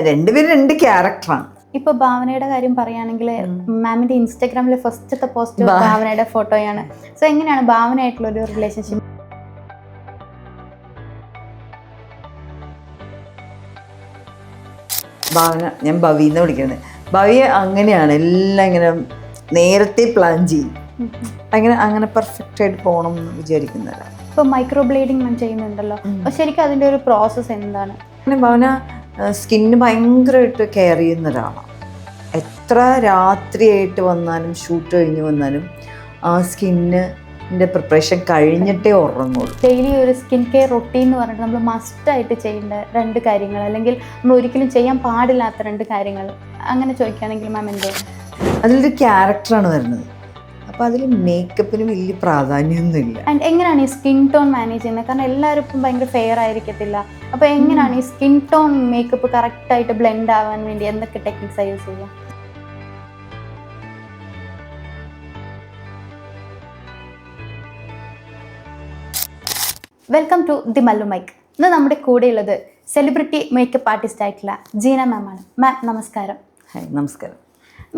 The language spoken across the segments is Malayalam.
രണ്ടുപേരും രണ്ട് ക്യാരക്ടറാണ്. ഇപ്പൊ ഭാവനയുടെ കാര്യം പറയുകയാണെങ്കിൽ മാമിന്റെ ഇൻസ്റ്റാഗ്രാമിലെ ഫസ്റ്റത്തെ പോസ്റ്റ് ഭാവനയുടെ ഫോട്ടോയാണ്. സോ എങ്ങനെയാണ് ഭാവനയായിട്ടുള്ള ഒരു റിലേഷൻഷിപ്പ്? ഭാവന, ഞാൻ ഭവിന്ന് വിളിക്കുന്നത്. ഭവിയെ അങ്ങനെയാണ്, എല്ലാം ഇങ്ങനെ നേരത്തെ പ്ലാൻ ചെയ്യും. അങ്ങനെ പെർഫെക്റ്റ് ആയിട്ട് പോകണം എന്ന് വിചാരിക്കുന്നില്ല. ഇപ്പൊ മൈക്രോ ബ്ലേഡിങ് ചെയ്യുന്നുണ്ടല്ലോ, ശരിക്കും അതിന്റെ ഒരു പ്രോസസ്സ് എന്താണ്? ഭാവന സ്കിന്ന് ഭയങ്കരമായിട്ട് കെയർ ചെയ്യുന്ന ഒരാളാണ്. എത്ര രാത്രിയായിട്ട് വന്നാലും ഷൂട്ട് കഴിഞ്ഞ് വന്നാലും ആ സ്കിന്നിൻ്റെ പ്രിപ്പറേഷൻ കഴിഞ്ഞിട്ടേ ഉറങ്ങുള്ളൂ. ഡെയിലി ഒരു സ്കിൻ കെയർ റൊട്ടീൻ എന്ന് പറഞ്ഞിട്ട് നമ്മൾ മസ്റ്റായിട്ട് ചെയ്യേണ്ട 2 കാര്യങ്ങൾ, അല്ലെങ്കിൽ നമ്മൾ ഒരിക്കലും ചെയ്യാൻ പാടില്ലാത്ത 2 കാര്യങ്ങൾ അങ്ങനെ ചോദിക്കുകയാണെങ്കിൽ മാം എന്തോ? അതിലൊരു ക്യാരക്ടറാണ് വരുന്നത്. അപ്പോൾ അതിൽ മേക്കപ്പിന് വലിയ പ്രാധാന്യമൊന്നുമില്ല. ആൻഡ് എങ്ങനെയാണ് ഈ സ്കിൻ ടോൺ മാനേജ് ചെയ്യുന്നത്? കാരണം എല്ലാവരും ഇപ്പം ഭയങ്കര ഫെയർ ആയിരിക്കത്തില്ല. അപ്പോൾ എങ്ങനെയാണ് ഈ സ്കിൻ ടോൺ മേക്കപ്പ് കറക്റ്റായിട്ട് ബ്ലെൻഡ് ആവാൻ വേണ്ടി എന്തൊക്കെ ടെക്നിക്സ് യൂസ് ചെയ്യുക? Welcome to the Mallu mic. ഇന്ന് നമ്മുടെ കൂടെയുള്ളത് സെലിബ്രിറ്റി മേക്കപ്പ് ആർട്ടിസ്റ്റ് ആയിട്ടുള്ള ജീന മാം ആണ്. മാം നമസ്കാരം. ഹായ്, നമസ്കാരം.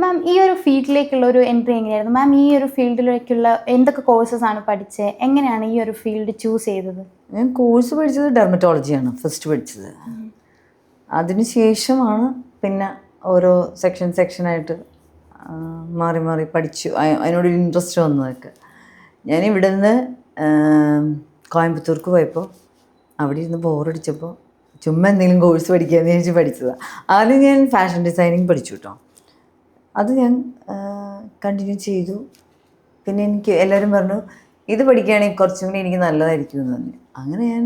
മാം, ഈ ഒരു ഫീൽഡിലേക്കുള്ള ഒരു എൻട്രി എങ്ങനെയായിരുന്നു? മാം ഈ ഒരു ഫീൽഡിലേക്കുള്ള എന്തൊക്കെ കോഴ്സസ് ആണ് പഠിച്ചത്? എങ്ങനെയാണ് ഈ ഒരു ഫീൽഡ് ചൂസ് ചെയ്തത്? ഞാൻ കോഴ്സ് പഠിച്ചത് ഡെർമറ്റോളജിയാണ് ഫസ്റ്റ് പഠിച്ചത്. അതിനുശേഷമാണ് പിന്നെ ഓരോ സെക്ഷനായിട്ട് മാറി മാറി പഠിച്ചു. അതിനോടൊരു ഇൻട്രസ്റ്റ് വന്നതൊക്കെ. ഞാനിവിടെ നിന്ന് കോയമ്പത്തൂർക്ക് പോയപ്പോൾ അവിടെ ഇരുന്ന് ബോറടിച്ചപ്പോൾ ചുമ്മാ എന്തെങ്കിലും കോഴ്സ് പഠിക്കാമെന്ന് വിചാരിച്ച് പഠിച്ചതാണ്. ആദ്യം ഞാൻ ഫാഷൻ ഡിസൈനിങ് പഠിച്ചു കേട്ടോ. അത് ഞാൻ കണ്ടിന്യൂ ചെയ്തു. പിന്നെ എനിക്ക് എല്ലാവരും പറഞ്ഞു ഇത് പഠിക്കുകയാണെങ്കിൽ കുറച്ചും കൂടി എനിക്ക് നല്ലതായിരിക്കും എന്ന് പറഞ്ഞു. അങ്ങനെ ഞാൻ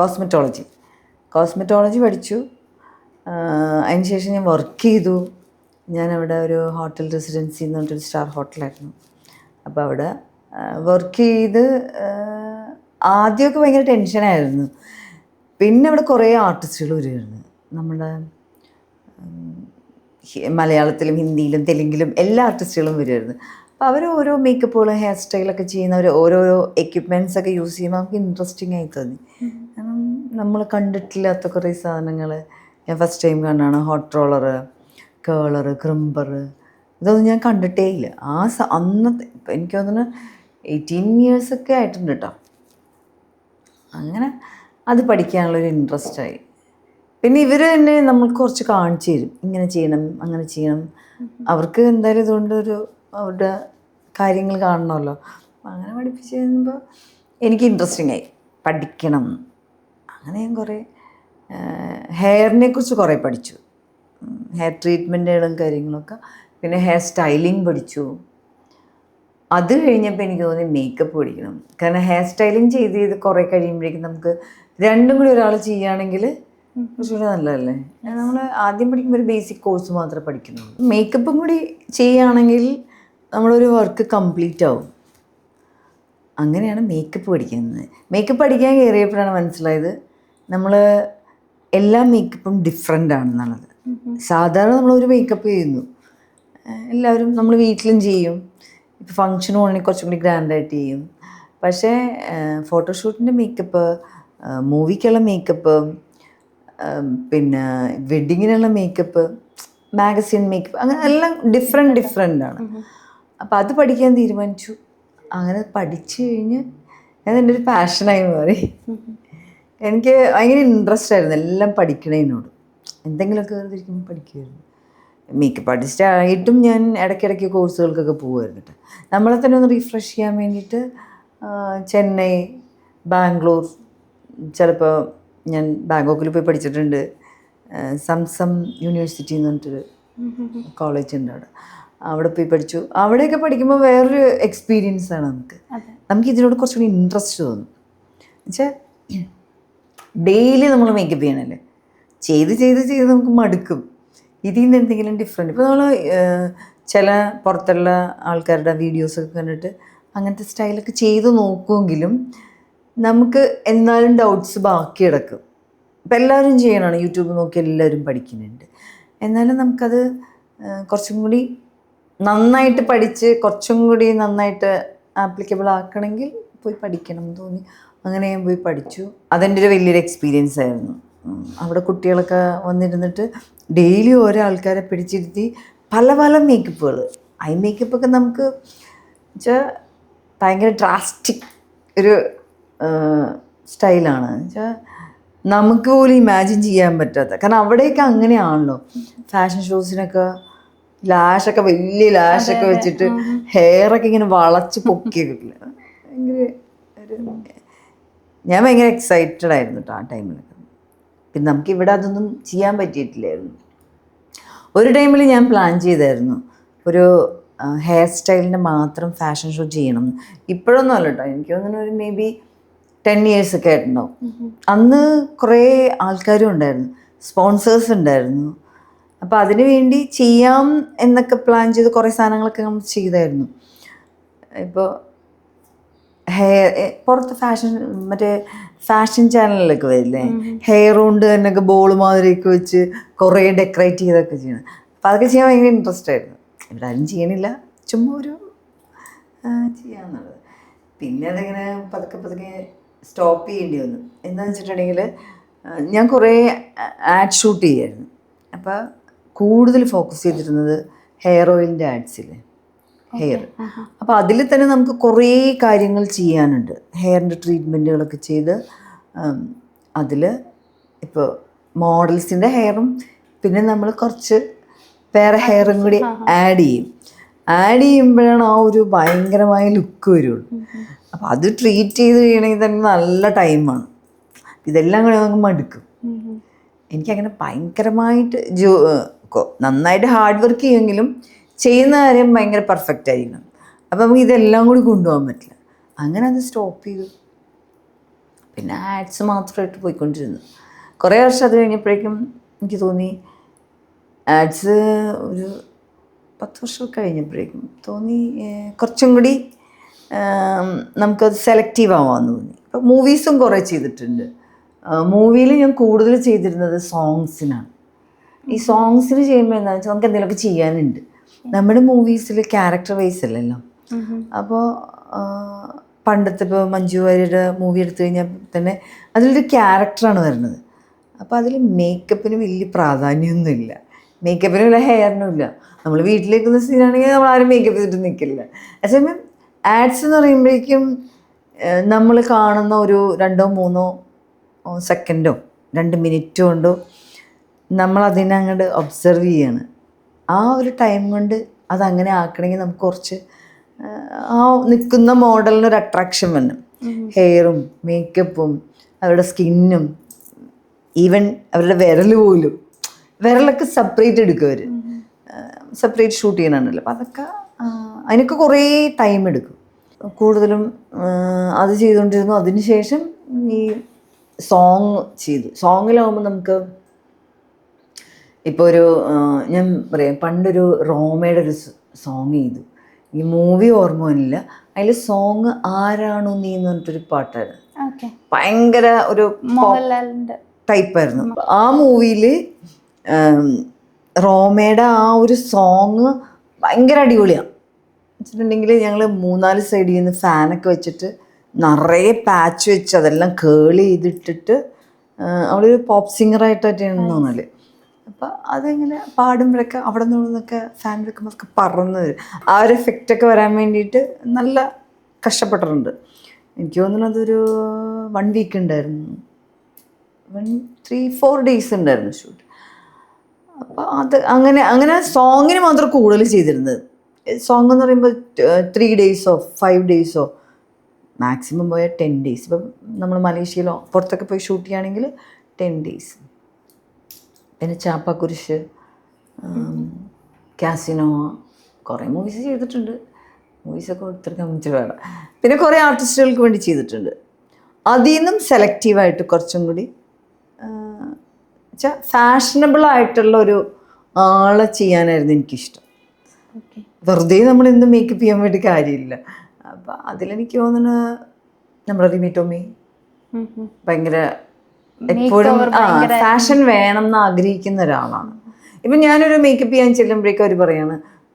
കോസ്മെറ്റോളജി പഠിച്ചു. അതിന് ശേഷം ഞാൻ വർക്ക് ചെയ്തു. ഞാനവിടെ ഒരു ഹോട്ടൽ റെസിഡൻസി എന്ന് പറഞ്ഞിട്ടൊരു സ്റ്റാർ ഹോട്ടലായിരുന്നു. അപ്പോൾ അവിടെ വർക്ക് ചെയ്ത് ആദ്യമൊക്കെ ഭയങ്കര ടെൻഷനായിരുന്നു. പിന്നെ അവിടെ കുറേ ആർട്ടിസ്റ്റുകൾ വരുമായിരുന്നു. നമ്മുടെ മലയാളത്തിലും ഹിന്ദിയിലും തെലുങ്കിലും എല്ലാ ആർട്ടിസ്റ്റുകളും വരുമായിരുന്നു. അപ്പോൾ അവർ ഓരോ മേക്കപ്പുകളും ഹെയർ സ്റ്റൈലൊക്കെ ചെയ്യുന്നവർ ഓരോരോ എക്യുപ്മെൻറ്റ്സ് ഒക്കെ യൂസ് ചെയ്യുമ്പോൾ നമുക്ക് ഇൻട്രസ്റ്റിംഗ് ആയി തോന്നി. കാരണം നമ്മൾ കണ്ടിട്ടില്ലാത്ത കുറേ സാധനങ്ങൾ ഞാൻ ഫസ്റ്റ് ടൈം കണ്ടാണ്. ഹോട്ട് റോളറ്, കേളറ്, ക്രിമ്പർ, ഇതൊന്നും ഞാൻ കണ്ടിട്ടേ ഇല്ല. അന്നത്തെ എനിക്ക് തോന്നുന്നു 18 ഇയേഴ്സൊക്കെ ആയിട്ടുണ്ട് കേട്ടോ. അങ്ങനെ അത് പഠിക്കാനുള്ളൊരു ഇൻട്രസ്റ്റായി. പിന്നെ ഇവർ തന്നെ നമ്മൾക്ക് കുറച്ച് കാണിച്ചു തരും, ഇങ്ങനെ ചെയ്യണം അങ്ങനെ ചെയ്യണം. അവർക്ക് എന്തായാലും ഇതുകൊണ്ട് അവരുടെ കാര്യങ്ങൾ കാണണമല്ലോ. അങ്ങനെ പഠിപ്പിച്ച് കഴിയുമ്പോൾ എനിക്ക് ഇൻട്രസ്റ്റിംഗ് ആയി, പഠിക്കണം. അങ്ങനെ ഞാൻ കുറേ ഹെയറിനെ കുറിച്ച് കുറേ പഠിച്ചു, ഹെയർ ട്രീറ്റ്മെൻറ്റുകളും കാര്യങ്ങളൊക്കെ. പിന്നെ ഹെയർ സ്റ്റൈലിംഗ് പഠിച്ചു. അത് കഴിഞ്ഞപ്പോൾ എനിക്ക് തോന്നി മേക്കപ്പ് പഠിക്കണം. കാരണം ഹെയർ സ്റ്റൈലിംഗ് ചെയ്ത് കുറേ കഴിയുമ്പോഴേക്കും നമുക്ക് രണ്ടും കൂടി ഒരാൾ ചെയ്യുകയാണെങ്കിൽ കുറച്ചുകൂടി നല്ലതല്ലേ. നമ്മൾ ആദ്യം പഠിക്കുമ്പോൾ ഒരു ബേസിക് കോഴ്സ് മാത്രമേ പഠിക്കുന്നുള്ളൂ. മേക്കപ്പും കൂടി ചെയ്യുകയാണെങ്കിൽ നമ്മളൊരു വർക്ക് കംപ്ലീറ്റ് ആവും. അങ്ങനെയാണ് മേക്കപ്പ് പഠിക്കുന്നത്. മേക്കപ്പ് പഠിക്കാൻ കയറിയപ്പോഴാണ് മനസ്സിലായത് നമ്മൾ എല്ലാ മേക്കപ്പും ഡിഫറെൻ്റ് ആണെന്നുള്ളത്. സാധാരണ നമ്മളൊരു മേക്കപ്പ് ചെയ്യുന്നു, എല്ലാവരും നമ്മൾ വീട്ടിലും ചെയ്യും. ഇപ്പോൾ ഫങ്ഷൻ പോകണമെങ്കിൽ കുറച്ചും കൂടി ഗ്രാൻഡായിട്ട് ചെയ്യും. പക്ഷേ ഫോട്ടോഷൂട്ടിൻ്റെ മേക്കപ്പ്, മൂവിക്കുള്ള മേക്കപ്പ്, പിന്നെ വെഡ്ഡിങ്ങിനുള്ള മേക്കപ്പ്, മാഗസിൻ മേക്കപ്പ്, അങ്ങനെ എല്ലാം ഡിഫറെൻ്റ് ആണ്. അപ്പോൾ അത് പഠിക്കാൻ തീരുമാനിച്ചു. അങ്ങനെ പഠിച്ചു കഴിഞ്ഞ് എൻ്റെ ഒരു പാഷനായി മാറി. എനിക്ക് ഭയങ്കര ഇൻട്രസ്റ്റ് ആയിരുന്നു എല്ലാം പഠിക്കണതിനോട്. എന്തെങ്കിലുമൊക്കെ വെറുതെ പഠിക്കുമായിരുന്നു. മേക്കപ്പ് ആർട്ടിസ്റ്റ് ആയിട്ടും ഞാൻ ഇടയ്ക്കിടയ്ക്ക് കോഴ്സുകൾക്കൊക്കെ പോകുമായിരുന്നു കേട്ടോ. നമ്മളെ തന്നെ ഒന്ന് റീഫ്രഷ് ചെയ്യാൻ വേണ്ടിയിട്ട് ചെന്നൈ, ബാംഗ്ലൂർ, ചിലപ്പോൾ ഞാൻ ബാങ്കോക്കിൽ പോയി പഠിച്ചിട്ടുണ്ട്. സംസം യൂണിവേഴ്സിറ്റി എന്ന് പറഞ്ഞിട്ടൊരു കോളേജ് ഉണ്ട് അവിടെ പോയി പഠിച്ചു. അവിടെയൊക്കെ പഠിക്കുമ്പോൾ വേറൊരു എക്സ്പീരിയൻസാണ് നമുക്ക് ഇതിനോട് കുറച്ചുകൂടി ഇൻട്രസ്റ്റ് തോന്നും. എന്നുവെച്ചാൽ ഡെയിലി നമ്മൾ മേക്കപ്പ് ചെയ്യണമല്ലേ, ചെയ്ത് നമുക്ക് മടുക്കും. ഇതിൽ നിന്ന് എന്തെങ്കിലും ഡിഫറെൻറ്റ്. ഇപ്പോൾ നമ്മൾ ചില പുറത്തുള്ള ആൾക്കാരുടെ വീഡിയോസൊക്കെ കണ്ടിട്ട് അങ്ങനത്തെ സ്റ്റൈലൊക്കെ ചെയ്ത് നോക്കുമെങ്കിലും നമുക്ക് എന്നാലും ഡൗട്ട്സ് ബാക്കി കിടക്കും. ഇപ്പം എല്ലാവരും ചെയ്യണമാണ്, യൂട്യൂബ് നോക്കി എല്ലാവരും പഠിക്കുന്നുണ്ട്. എന്നാലും നമുക്കത് കുറച്ചും കൂടി നന്നായിട്ട് പഠിച്ച് കുറച്ചും കൂടി നന്നായിട്ട് ആപ്ലിക്കബിൾ ആക്കണമെങ്കിൽ പോയി പഠിക്കണം എന്ന് തോന്നി. അങ്ങനെ ഞാൻ പോയി പഠിച്ചു. അതെൻ്റെ ഒരു വലിയൊരു എക്സ്പീരിയൻസ് ആയിരുന്നു. അവിടെ കുട്ടികളൊക്കെ വന്നിരുന്നിട്ട് ഡെയിലി ഓരോ ആൾക്കാരെ പിടിച്ചിരുത്തി പല പല മേക്കപ്പുകൾ. ഐ മേക്കപ്പൊക്കെ നമുക്ക് വെച്ചാൽ ഭയങ്കര ഡ്രാസ്റ്റിക് ഒരു സ്റ്റൈലാണ്. വെച്ചാൽ നമുക്ക് പോലും ഇമാജിൻ ചെയ്യാൻ പറ്റാത്ത, കാരണം അവിടെയൊക്കെ അങ്ങനെയാണല്ലോ. ഫാഷൻ ഷോസിനൊക്കെ ലാഷൊക്കെ വലിയ ലാഷൊക്കെ വെച്ചിട്ട് ഹെയറൊക്കെ ഇങ്ങനെ വളച്ച് പൊക്കിയൊക്കെ ഭയങ്കര ഒരു ഞാൻ ഭയങ്കര എക്സൈറ്റഡ് ആയിരുന്നു കേട്ടോ ആ ടൈമിലൊക്കെ. പിന്നെ നമുക്കിവിടെ അതൊന്നും ചെയ്യാൻ പറ്റിയിട്ടില്ലായിരുന്നു. ഒരു ടൈമിൽ ഞാൻ പ്ലാൻ ചെയ്തായിരുന്നു ഒരു ഹെയർ സ്റ്റൈലിൻ്റെ മാത്രം ഫാഷൻ ഷോ ചെയ്യണം. ഇപ്പോഴൊന്നും അല്ല കേട്ടോ, എനിക്ക് തോന്നുന്നു ഒരു മേ ബി 10 years ഒക്കെ ആയിട്ടുണ്ടാവും. അന്ന് കുറേ ആൾക്കാരും ഉണ്ടായിരുന്നു, സ്പോൺസേഴ്സ് ഉണ്ടായിരുന്നു. അപ്പോൾ അതിനു വേണ്ടി ചെയ്യാം എന്നൊക്കെ പ്ലാൻ ചെയ്ത് കുറേ സാധനങ്ങളൊക്കെ നമ്മൾ ചെയ്തായിരുന്നു. ഇപ്പോൾ പുറത്ത് മറ്റേ ഫാഷൻ ചാനലിലൊക്കെ വരില്ലേ, ഹെയർ കൊണ്ട് തന്നെയൊക്കെ ബോൾ മാതിരിയൊക്കെ വെച്ച് കുറേ ഡെക്കറേറ്റ് ചെയ്തൊക്കെ ചെയ്യണം. അപ്പോൾ അതൊക്കെ ചെയ്യാൻ ഭയങ്കര ഇൻട്രസ്റ്റ് ആയിരുന്നു. ഇവിടെ ആരും ചെയ്യണില്ല, ചുമ്മാ ഒരു ചെയ്യാമെന്നുള്ളത്. പിന്നെ അതിങ്ങനെ പതുക്കെ പതുക്കെ സ്റ്റോപ്പ് ചെയ്യേണ്ടി വന്നു. എന്താണെന്ന് വെച്ചിട്ടുണ്ടെങ്കിൽ ഞാൻ കുറേ ആഡ് ഷൂട്ട് ചെയ്യായിരുന്നു. അപ്പോൾ കൂടുതൽ ഫോക്കസ് ചെയ്തിരുന്നത് ഹെയർ ഓയിലിൻ്റെ ആഡ്സിൽ, ഹെയർ. അപ്പോൾ അതിൽ തന്നെ നമുക്ക് കുറേ കാര്യങ്ങൾ ചെയ്യാനുണ്ട്. ഹെയറിൻ്റെ ട്രീറ്റ്മെൻറ്റുകളൊക്കെ ചെയ്ത് അതിൽ ഇപ്പോൾ മോഡൽസിൻ്റെ ഹെയറും പിന്നെ നമ്മൾ കുറച്ച് വേറെ ഹെയറും കൂടി ആഡ് ചെയ്യുമ്പോഴാണ് ആ ഒരു ഭയങ്കരമായ ലുക്ക് വരുള്ളൂ. അപ്പോൾ അത് ട്രീറ്റ് ചെയ്ത് ചെയ്യണമെങ്കിൽ തന്നെ നല്ല ടൈമാണ്. ഇതെല്ലാം കൂടി നമുക്ക് മടുക്കും. എനിക്കങ്ങനെ ഭയങ്കരമായിട്ട് നന്നായിട്ട് ഹാർഡ് വർക്ക് ചെയ്യുമെങ്കിലും ചെയ്യുന്ന കാര്യം ഭയങ്കര പെർഫെക്റ്റ് ആയിരിക്കണം. അപ്പോൾ നമുക്ക് ഇതെല്ലാം കൂടി കൊണ്ടുപോകാൻ പറ്റില്ല. അങ്ങനെ അത് സ്റ്റോപ്പ് ചെയ്തു. പിന്നെ ആഡ്സ് മാത്രമായിട്ട് പോയിക്കൊണ്ടിരുന്നു. കുറേ വർഷം അത് കഴിഞ്ഞപ്പോഴേക്കും എനിക്ക് തോന്നി ആഡ്സ് ഒരു 10 വർഷം കഴിഞ്ഞപ്പോഴേക്കും തോന്നി കുറച്ചും കൂടി നമുക്കത് സെലക്റ്റീവ് ആവാമെന്ന് തോന്നി. ഇപ്പോൾ മൂവീസും കുറേ ചെയ്തിട്ടുണ്ട്. മൂവിയിൽ ഞാൻ കൂടുതൽ ചെയ്തിരുന്നത് സോങ്സിനാണ്. ഈ സോങ്സിന് ചെയ്യുമ്പോൾ എന്താണെന്ന് വെച്ചാൽ നമുക്ക് എന്തെങ്കിലുമൊക്കെ ചെയ്യാനുണ്ട്. നമ്മുടെ മൂവീസിൽ ക്യാരക്ടർ വൈസ് അല്ലല്ലോ. അപ്പോൾ പണ്ടത്തെ ഇപ്പോൾ മഞ്ജു വാര്യരുടെ മൂവി എടുത്തു കഴിഞ്ഞാൽ തന്നെ അതിലൊരു ക്യാരക്ടറാണ് വരുന്നത്. അപ്പോൾ അതിൽ മേക്കപ്പിന് വലിയ പ്രാധാന്യമൊന്നുമില്ല, മേക്കപ്പിനും ഇല്ല ഹെയറിനും ഇല്ല. നമ്മൾ വീട്ടിലേക്കുന്ന സീനാണെങ്കിൽ നമ്മൾ ആരും മേക്കപ്പ് ചെയ്തിട്ട് നിൽക്കില്ല. അതേസമയം ആഡ്സ് എന്ന് പറയുമ്പോഴേക്കും നമ്മൾ കാണുന്ന ഒരു 2-3 സെക്കൻഡോ 2 മിനിറ്റ് കൊണ്ടോ നമ്മളതിനെ അങ്ങോട്ട് ഒബ്സർവ് ചെയ്യാണ്. ആ ഒരു ടൈം കൊണ്ട് അതങ്ങനെ ആക്കണമെങ്കിൽ നമുക്ക് കുറച്ച് ആ നിൽക്കുന്ന മോഡലിനൊരു അട്രാക്ഷൻ വേണം. ഹെയറും മേക്കപ്പും അവരുടെ സ്കിന്നും ഈവൻ അവരുടെ വിരലൊക്കെ സെപ്പറേറ്റ് എടുക്കും. അവർ സെപ്പറേറ്റ് ഷൂട്ട് ചെയ്യണമല്ലോ. അപ്പം അതൊക്കെ അതിനൊക്കെ കുറേ ടൈം എടുക്കും. കൂടുതലും അത് ചെയ്തുകൊണ്ടിരുന്നു. അതിന് ശേഷം ഈ സോങ് ചെയ്തു. സോങ്ങിലാവുമ്പോൾ നമുക്ക് ഇപ്പോൾ ഒരു ഞാൻ പറയാം, പണ്ടൊരു റോമയുടെ ഒരു സോങ് ചെയ്തു. ഈ മൂവി ഓർമ്മ ഇല്ല. അതിൽ സോങ് ആരാണോ നീ എന്ന് പറഞ്ഞിട്ടൊരു പാട്ടായിരുന്നു. ഭയങ്കര ഒരു ടൈപ്പായിരുന്നു. ആ മൂവിയിൽ റോമയുടെ ആ ഒരു സോങ് ഭയങ്കര അടിപൊളിയാണ് വെച്ചിട്ടുണ്ടെങ്കിൽ ഞങ്ങൾ 3-4 സൈഡിൽ നിന്ന് ഫാനൊക്കെ വെച്ചിട്ട് നിറയെ പാച്ച് വെച്ച് അതെല്ലാം കേളി ചെയ്തിട്ടിട്ട് അവളൊരു പോപ്പ് സിംഗറായിട്ടാണ് തോന്നല്. അപ്പം അതിങ്ങനെ പാടുമ്പോഴൊക്കെ അവിടെ നിന്നൊക്കെ ഫാൻ വെക്കുമ്പോഴൊക്കെ പറന്ന് വരും. ആ ഒരു എഫക്റ്റൊക്കെ വരാൻ വേണ്ടിയിട്ട് നല്ല കഷ്ടപ്പെട്ടിട്ടുണ്ട്. എനിക്ക് തോന്നുന്നു അതൊരു 1 വീക്ക് ഉണ്ടായിരുന്നു, 3-4 days ഉണ്ടായിരുന്നു ഷൂട്ട്. അപ്പോൾ അത് അങ്ങനെ സോങ്ങിന് മാത്രം കൂടുതൽ ചെയ്തിരുന്നത്. സോങ് എന്ന് പറയുമ്പോൾ 3 days 5 days മാക്സിമം പോയാൽ 10 days. ഇപ്പം നമ്മൾ മലേഷ്യയിലോ പുറത്തൊക്കെ പോയി ഷൂട്ട് ചെയ്യുകയാണെങ്കിൽ 10 days. പിന്നെ ചാപ്പാക്കുരിശ്, കാസിനോ, കുറേ മൂവീസ് ചെയ്തിട്ടുണ്ട്. മൂവീസൊക്കെ ഒത്തിരി വേണം. പിന്നെ കുറേ ആർട്ടിസ്റ്റുകൾക്ക് വേണ്ടി ചെയ്തിട്ടുണ്ട്. അതിൽ നിന്നും സെലക്റ്റീവായിട്ട് കുറച്ചും കൂടി വെച്ചാൽ ഫാഷനബിൾ ആയിട്ടുള്ള ഒരു ആളെ ചെയ്യാനായിരുന്നു എനിക്കിഷ്ടം. വെറുതെ നമ്മൾ എന്തും മേക്കപ്പ് ചെയ്യാൻ വേണ്ടി കാര്യമില്ല. അപ്പം അതിലെനിക്ക് തോന്നുന്നു നമ്മുടെ റിമി ടോമി ഭയങ്കര എപ്പോഴും ഫാഷൻ വേണം എന്ന് ആഗ്രഹിക്കുന്ന ഒരാളാണ്. ഇപ്പം ഞാനൊരു മേക്കപ്പ് ചെയ്യാൻ ചെല്ലുമ്പോഴേക്കും അവർ പറയാണ്,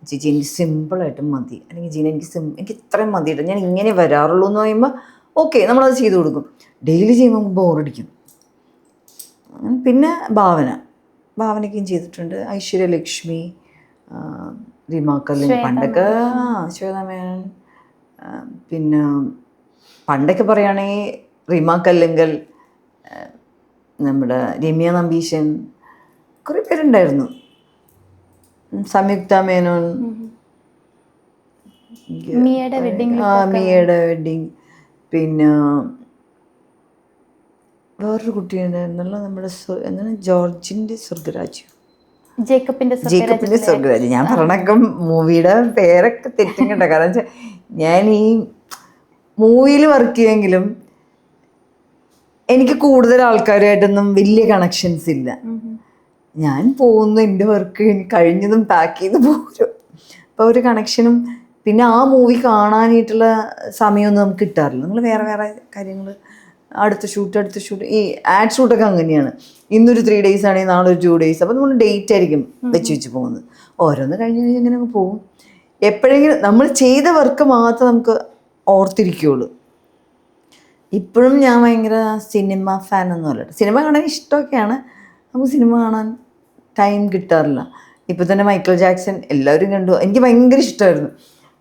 ചേച്ചി എനിക്ക് സിമ്പിളായിട്ട് മതി, അല്ലെങ്കിൽ ജീന എനിക്ക് ഇത്രയും മതിയിട്ട് ഞാൻ ഇങ്ങനെ വരാറുള്ളൂ എന്ന് പറയുമ്പോൾ ഓക്കെ നമ്മളത് ചെയ്ത് കൊടുക്കും. ഡെയിലി ചെയ്യുമ്പോൾ ബോറടിക്കും. പിന്നെ ഭാവനയ്ക്കും ചെയ്തിട്ടുണ്ട്. ഐശ്വര്യലക്ഷ്മി, റീമാ കല്ലിങ്കൽ, പണ്ടൊക്കെ ശ്വേതാ മേനോൻ, പിന്നെ പണ്ടൊക്കെ പറയുകയാണെങ്കിൽ റീമാ കല്ലിങ്കൽ, നമ്മുടെ രമ്യ നമ്പീശൻ, കുറേ പേരുണ്ടായിരുന്നു. സംയുക്ത മേനോൻ, മിയയുടെ വെഡിങ്, പിന്നെ വേറൊരു കുട്ടിയുണ്ടായിരുന്നല്ലോ നമ്മുടെ എന്താണ് ജോർജിൻ്റെ സ്വർഗരാജ്യം, ജേക്കബിൻ്റെ സ്വർഗരാജ്യം. ഞാൻ പറഞ്ഞൊക്കെ മൂവിയുടെ പേരൊക്കെ തെറ്റും കേട്ടോ. കാരണം വെച്ചാൽ ഞാൻ ഈ മൂവിയിൽ വർക്ക് ചെയ്യുമെങ്കിലും എനിക്ക് കൂടുതൽ ആൾക്കാരുമായിട്ടൊന്നും വലിയ കണക്ഷൻസ് ഇല്ല. ഞാൻ പോകുന്നു, എൻ്റെ വർക്ക് കഴിഞ്ഞതും പാക്ക് ചെയ്ത് പോരും. അപ്പോൾ ഒരു കണക്ഷനും പിന്നെ ആ മൂവി കാണാനായിട്ടുള്ള സമയമൊന്നും നമുക്ക് കിട്ടാറില്ല. നമ്മൾ വേറെ വേറെ കാര്യങ്ങൾ, അടുത്ത ഷൂട്ട്, ഈ ആഡ് ഷൂട്ടൊക്കെ അങ്ങനെയാണ്. ഇന്നൊരു 3 days ആണെങ്കിൽ നാളെ ഒരു 2 days. അപ്പോൾ നമ്മൾ ഡേറ്റ് ആയിരിക്കും വെച്ച് പോകുന്നത്. ഓരോന്ന് കഴിഞ്ഞ് ഇങ്ങനെ അങ്ങ് പോകും. എപ്പോഴെങ്കിലും നമ്മൾ ചെയ്ത വർക്ക് മാത്രം നമുക്ക് ഓർത്തിരിക്കുകയുള്ളൂ. ഇപ്പോഴും ഞാൻ ഭയങ്കര സിനിമ ഫാനൊന്നും അല്ല. സിനിമ കാണാൻ ഇഷ്ടമൊക്കെയാണ്, നമുക്ക് സിനിമ കാണാൻ ടൈം കിട്ടാറില്ല. ഇപ്പോൾ തന്നെ മൈക്കിൾ ജാക്സൺ എല്ലാവരും കണ്ടു, എനിക്ക് ഭയങ്കര ഇഷ്ടമായിരുന്നു.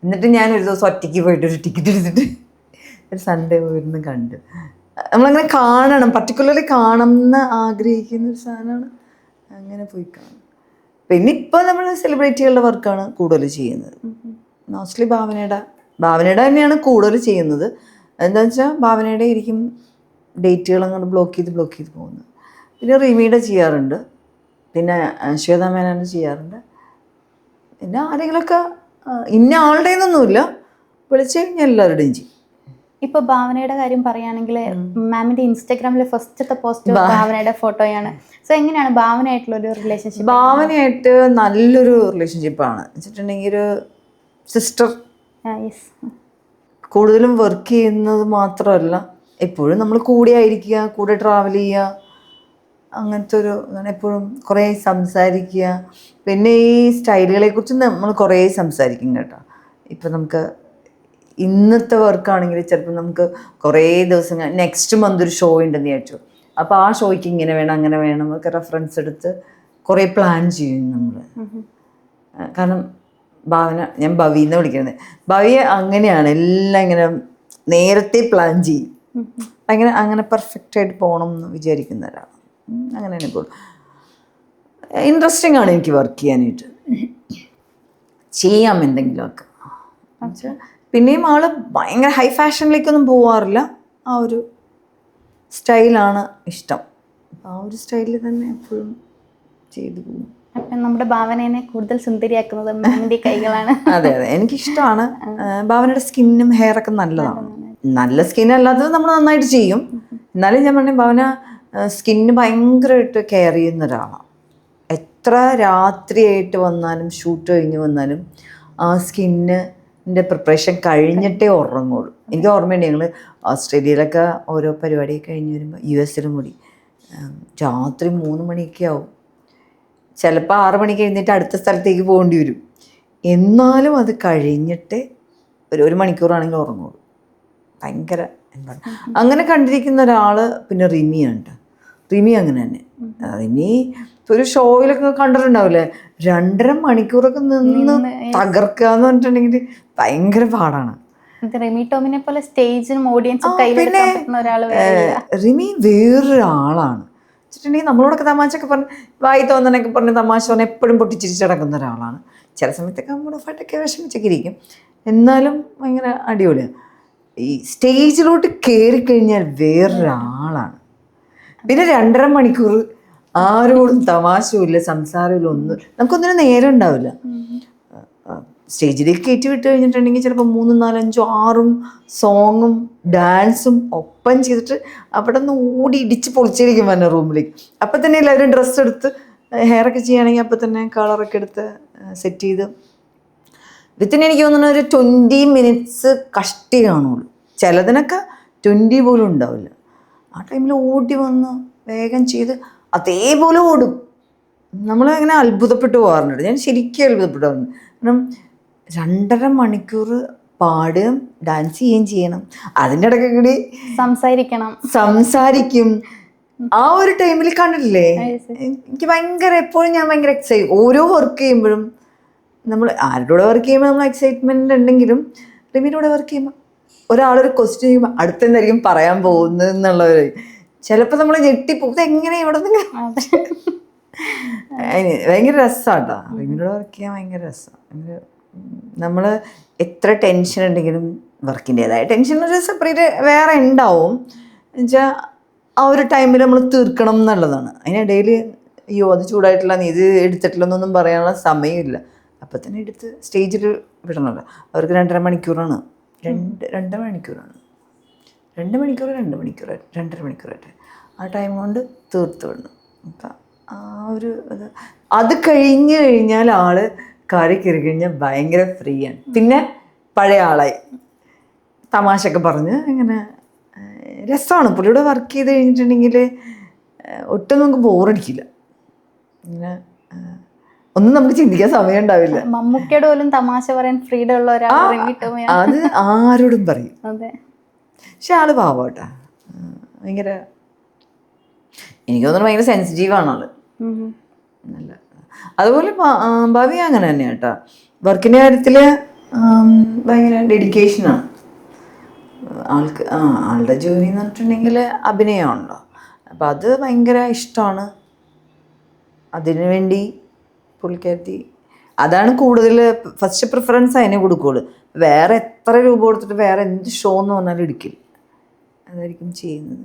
എന്നിട്ട് ഞാൻ ഒരു ദിവസം ഒറ്റയ്ക്ക് പോയിട്ട് ഒരു ടിക്കറ്റ് എടുത്തിട്ട് ഒരു സൺഡേ പോയിരുന്നു കണ്ടു. നമ്മളങ്ങനെ കാണണം, പർട്ടിക്കുലർലി കാണണമെന്ന് ആഗ്രഹിക്കുന്ന ഒരു സാധനമാണ്. അങ്ങനെ പോയി കാണും. പിന്നെ ഇപ്പോൾ നമ്മൾ സെലിബ്രിറ്റികളുടെ വർക്കാണ് കൂടുതൽ ചെയ്യുന്നത്. മോസ്റ്റ്ലി ഭാവനയുടെ തന്നെയാണ് കൂടുതൽ ചെയ്യുന്നത്. എന്താണെന്ന് വെച്ചാൽ ഭാവനയുടെ ആയിരിക്കും ഡേറ്റുകൾ അങ്ങോട്ട് ബ്ലോക്ക് ചെയ്ത് പോകുന്നത്. പിന്നെ റിമിയുടെ ചെയ്യാറുണ്ട്, പിന്നെ ശ്വേതാ മേനോൻ്റെ ചെയ്യാറുണ്ട്. പിന്നെ ആരെങ്കിലുമൊക്കെ ഇന്ന ആളുടെ ഒന്നുമില്ല, വിളിച്ചു കഴിഞ്ഞാൽ എല്ലാവരുടെയും ചെയ്യും. ഇപ്പൊ ഭാവനയുടെ കാര്യം പറയുകയാണെങ്കിൽ മാമിന്റെ ഇൻസ്റ്റാഗ്രാമിലെ ഫസ്റ്റത്തെ പോസ്റ്റ് ഭാവനയുടെ ഫോട്ടോയാണ്. സോ എങ്ങനെയാണ് ഭാവനയായിട്ടുള്ള ഒരു റിലേഷൻഷിപ്പ്? ഭാവനയായിട്ട് നല്ലൊരു റിലേഷൻഷിപ്പാണ് വെച്ചിട്ടുണ്ടെങ്കിൽ ഒരു സിസ്റ്റർ. കൂടുതലും വർക്ക് ചെയ്യുന്നത് മാത്രമല്ല, എപ്പോഴും നമ്മൾ കൂടെ ആയിരിക്കുക, കൂടെ ട്രാവൽ ചെയ്യുക, അങ്ങനത്തെ ഒരു എപ്പോഴും കുറേ സംസാരിക്കുക. പിന്നെ ഈ സ്റ്റൈലുകളെ കുറിച്ച് നമ്മൾ കുറേ സംസാരിക്കും കേട്ടോ. ഇപ്പം നമുക്ക് ഇന്നത്തെ വർക്കാണെങ്കിൽ ചിലപ്പോൾ നമുക്ക് കുറേ ദിവസം നെക്സ്റ്റ് മന്ത് ഒരു ഷോ ഉണ്ടെന്ന് വിചാരിച്ചു. അപ്പോൾ ആ ഷോയ്ക്ക് ഇങ്ങനെ വേണം അങ്ങനെ വേണം ഒക്കെ റെഫറൻസ് എടുത്ത് കുറേ പ്ലാൻ ചെയ്യും നമ്മൾ. കാരണം ഞാൻ ഭവിന്ന് വിളിക്കുന്നത്, ഭവി അങ്ങനെയാണ്, എല്ലാം ഇങ്ങനെ നേരത്തെ പ്ലാൻ ചെയ്യും. അങ്ങനെ പെർഫെക്റ്റായിട്ട് പോകണം എന്ന് വിചാരിക്കുന്ന ഒരാളാണ്. അങ്ങനെ തന്നെ പോകും. ഇൻട്രസ്റ്റിംഗ് ആണ് എനിക്ക് വർക്ക് ചെയ്യാനായിട്ട്, ചെയ്യാം എന്തെങ്കിലുമൊക്കെ. പിന്നെയും ആള് ഭയങ്കര ഹൈ ഫാഷനിലേക്കൊന്നും പോവാറില്ല, ആ ഒരു സ്റ്റൈലാണ് ഇഷ്ടം. ആ ഒരു സ്റ്റൈലിൽ തന്നെ എപ്പോഴും ചെയ്തു പോകും. അപ്പം നമ്മുടെ ഭാവനയെ കൂടുതൽ സുന്ദരിയാക്കുന്നത് മാമിന്റെ കൈകളാണ്. അതെ, എനിക്കിഷ്ടമാണ്. ഭാവനയുടെ സ്കിന്നും ഹെയറൊക്കെ നല്ലതാണ്. നല്ല സ്കിൻ അല്ലാത്തത് നമ്മൾ നന്നായിട്ട് ചെയ്യും. എന്നാലും ഞാൻ പറഞ്ഞ ഭാവന സ്കിന്ന് ഭയങ്കരമായിട്ട് കെയർ ചെയ്യുന്ന ഒരാളാണ്. എത്ര രാത്രിയായിട്ട് വന്നാലും ഷൂട്ട് കഴിഞ്ഞ് വന്നാലും ആ സ്കിന്നിൻ്റെ പ്രിപ്പറേഷൻ കഴിഞ്ഞിട്ടേ ഉറങ്ങുള്ളൂ. എനിക്ക് ഓർമ്മയുണ്ട്, ഞങ്ങൾ ഓസ്ട്രേലിയയിലൊക്കെ ഓരോ പരിപാടി കഴിഞ്ഞ് വരുമ്പോൾ US കൂടി രാത്രി 3 മണിയൊക്കെ ആവും. ചിലപ്പോൾ 6 മണിക്ക് എഴുന്നേറ്റ് അടുത്ത സ്ഥലത്തേക്ക് പോകേണ്ടി വരും. എന്നാലും അത് കഴിഞ്ഞിട്ട് ഒരു മണിക്കൂറാണെങ്കിൽ ഉറങ്ങുള്ളൂ. ഭയങ്കര എന്താണ് അങ്ങനെ കണ്ടിരിക്കുന്ന ഒരാൾ. പിന്നെ റിമി അങ്ങനെ തന്നെ. റിമി ഒരു ഷോയിലൊക്കെ കണ്ടിട്ടുണ്ടാവില്ലേ, 2.5 മണിക്കൂറൊക്കെ നിന്ന് തകർക്കുക എന്ന് പറഞ്ഞിട്ടുണ്ടെങ്കിൽ ഭയങ്കര പാടാണ്. റിമി ടോമിനെ പോലെ സ്റ്റേജിനും ഓഡിയൻസും റിമി വേറൊരാളാണ് വെച്ചിട്ടുണ്ടെങ്കിൽ നമ്മളോടൊക്കെ തമാശയൊക്കെ പറഞ്ഞ് വായി തോന്നണൊക്കെ പറഞ്ഞ് തമാശ പറഞ്ഞ് എപ്പോഴും പൊട്ടിച്ചിരിച്ചടക്കുന്ന ഒരാളാണ്. ചില സമയത്തൊക്കെ നമ്മുടെ ഫട്ടൊക്കെ വിഷമിച്ചൊക്കെ ഇരിക്കും, എന്നാലും ഭയങ്കര അടിപൊളിയാണ്. ഈ സ്റ്റേജിലോട്ട് കയറിക്കഴിഞ്ഞാൽ വേറൊരാളാണ്. പിന്നെ 2.5 മണിക്കൂർ ആരോടും തമാശയില്ല, സംസാരമില്ല, ഒന്നും നമുക്കൊന്നിനും നേരം ഉണ്ടാവില്ല. സ്റ്റേജിലേക്ക് കയറ്റി വിട്ട് കഴിഞ്ഞിട്ടുണ്ടെങ്കിൽ ചിലപ്പോൾ 3, 4, 5, 6 സോങ്ങും ഡാൻസും ഒപ്പം ചെയ്തിട്ട് അവിടെ നിന്ന് ഓടി ഇടിച്ച് പൊളിച്ചിരിക്കും വന്ന റൂമിലേക്ക്. അപ്പം തന്നെ എല്ലാവരും ഡ്രസ്സ് എടുത്ത് ഹെയറൊക്കെ ചെയ്യുകയാണെങ്കിൽ അപ്പം തന്നെ കളറൊക്കെ എടുത്ത് സെറ്റ് ചെയ്ത് വിത്തിന് എനിക്ക് തോന്നുന്ന ഒരു 20 minutes കഷ്ടി കാണുള്ളൂ. ചിലതിനൊക്കെ 20 പോലും ഉണ്ടാവില്ല. ആ ടൈമിൽ ഓടി വന്ന് വേഗം ചെയ്ത് അതേപോലെ ഓടും. നമ്മളങ്ങനെ അത്ഭുതപ്പെട്ടു പോകാറുണ്ട്. ഞാൻ ശരിക്കും അത്ഭുതപ്പെട്ടു പോകാറുണ്ട്. കാരണം 2.5 മണിക്കൂർ പാടുകയും ഡാൻസ് ചെയ്യുകയും ചെയ്യണം. അതിൻ്റെ ഇടയ്ക്ക് കൂടി സംസാരിക്കും. ആ ഒരു ടൈമിൽ കണ്ടിട്ടില്ലേ, എനിക്ക് ഭയങ്കര എപ്പോഴും ഞാൻ ഭയങ്കര എക്സൈറ്റ്. ഓരോ വർക്ക് ചെയ്യുമ്പോഴും നമ്മൾ ആരുടെ കൂടെ വർക്ക് ചെയ്യുമ്പോൾ നമ്മൾ എക്സൈറ്റ്മെന്റ് ഉണ്ടെങ്കിലും റിമിയുടെ കൂടെ വർക്ക് ചെയ്യുമ്പോൾ ഒരാളൊരു ക്വസ്റ്റ്യൻ ചെയ്യുമ്പോൾ അടുത്തെന്തായിരിക്കും പറയാൻ പോകുന്നത് എന്നുള്ളവർ ചിലപ്പോൾ നമ്മൾ ഞെട്ടിപ്പോകും, എങ്ങനെ ഇവിടെ നിന്ന് ഭയങ്കര രസമാട്ടോ. റിമിയുടെ വർക്ക് ചെയ്യാൻ ഭയങ്കര രസമാണ്. നമ്മൾ എത്ര ടെൻഷൻ ഉണ്ടെങ്കിലും വർക്കിൻ്റെതായ ടെൻഷൻ ഒരു സെപ്പറേറ്റ് വേറെ ഉണ്ടാവും എന്നുവെച്ചാൽ ആ ഒരു ടൈമിൽ നമ്മൾ തീർക്കണം എന്നുള്ളതാണ്. അതിനിടയിൽ അയ്യോ അത് ചൂടായിട്ടില്ല, നീ ഇത് എടുത്തിട്ടില്ലെന്നൊന്നും പറയാനുള്ള സമയമില്ല. അപ്പം തന്നെ എടുത്ത് സ്റ്റേജിൽ വിടണമല്ലോ. അവർക്ക് 2.5 മണിക്കൂറാണ്, 2 മണിക്കൂറാണ്, 2 2.5 മണിക്കൂറായിട്ട് ആ ടൈം കൊണ്ട് തീർത്ത് വിടണം. അപ്പം ആ ഒരു അത് കഴിഞ്ഞ് കഴിഞ്ഞാൽ ആള് കാറി കയറി കഴിഞ്ഞാൽ ഭയങ്കര ഫ്രീ ആണ്. പിന്നെ പഴയ ആളായി തമാശയൊക്കെ പറഞ്ഞ് ഇങ്ങനെ രസമാണ്. പുള്ളിയുടെ വർക്ക് ചെയ്ത് കഴിഞ്ഞിട്ടുണ്ടെങ്കിൽ ഒട്ടും നമുക്ക് ബോറടിക്കില്ല. ഇങ്ങനെ ഒന്നും നമുക്ക് ചിന്തിക്കാൻ സമയം ഉണ്ടാവില്ല. മമ്മൂക്കയുടെ പോലും തമാശ പറയാൻ ഫ്രീഡം ഉള്ള അത് ആരോടും പറയും. പക്ഷെ ആള് പാവട്ടാ, ഭയങ്കര എനിക്ക് തോന്നുന്നു ഭയങ്കര സെൻസിറ്റീവാണ് ആള്. നല്ല അതുപോലെ ഭാവി അങ്ങനെ തന്നെയാണ് കേട്ടോ. വർക്കിൻ്റെ കാര്യത്തിൽ ഭയങ്കര ഡെഡിക്കേഷനാണ് ആൾക്ക്. ആളുടെ ജോലി എന്ന് പറഞ്ഞിട്ടുണ്ടെങ്കിൽ അഭിനയമാണല്ലോ. അപ്പം അത് ഭയങ്കര ഇഷ്ടമാണ്. അതിനു വേണ്ടി പുള്ളിക്കാരത്തി അതാണ് കൂടുതൽ ഫസ്റ്റ് പ്രിഫറൻസ് അതിനെ കൊടുക്കുകയുള്ളൂ. വേറെ എത്ര രൂപ കൊടുത്തിട്ട് വേറെ എന്ത് ഷോ എന്ന് പറഞ്ഞാലും എടുക്കില്ല, അതായിരിക്കും ചെയ്യുന്നത്.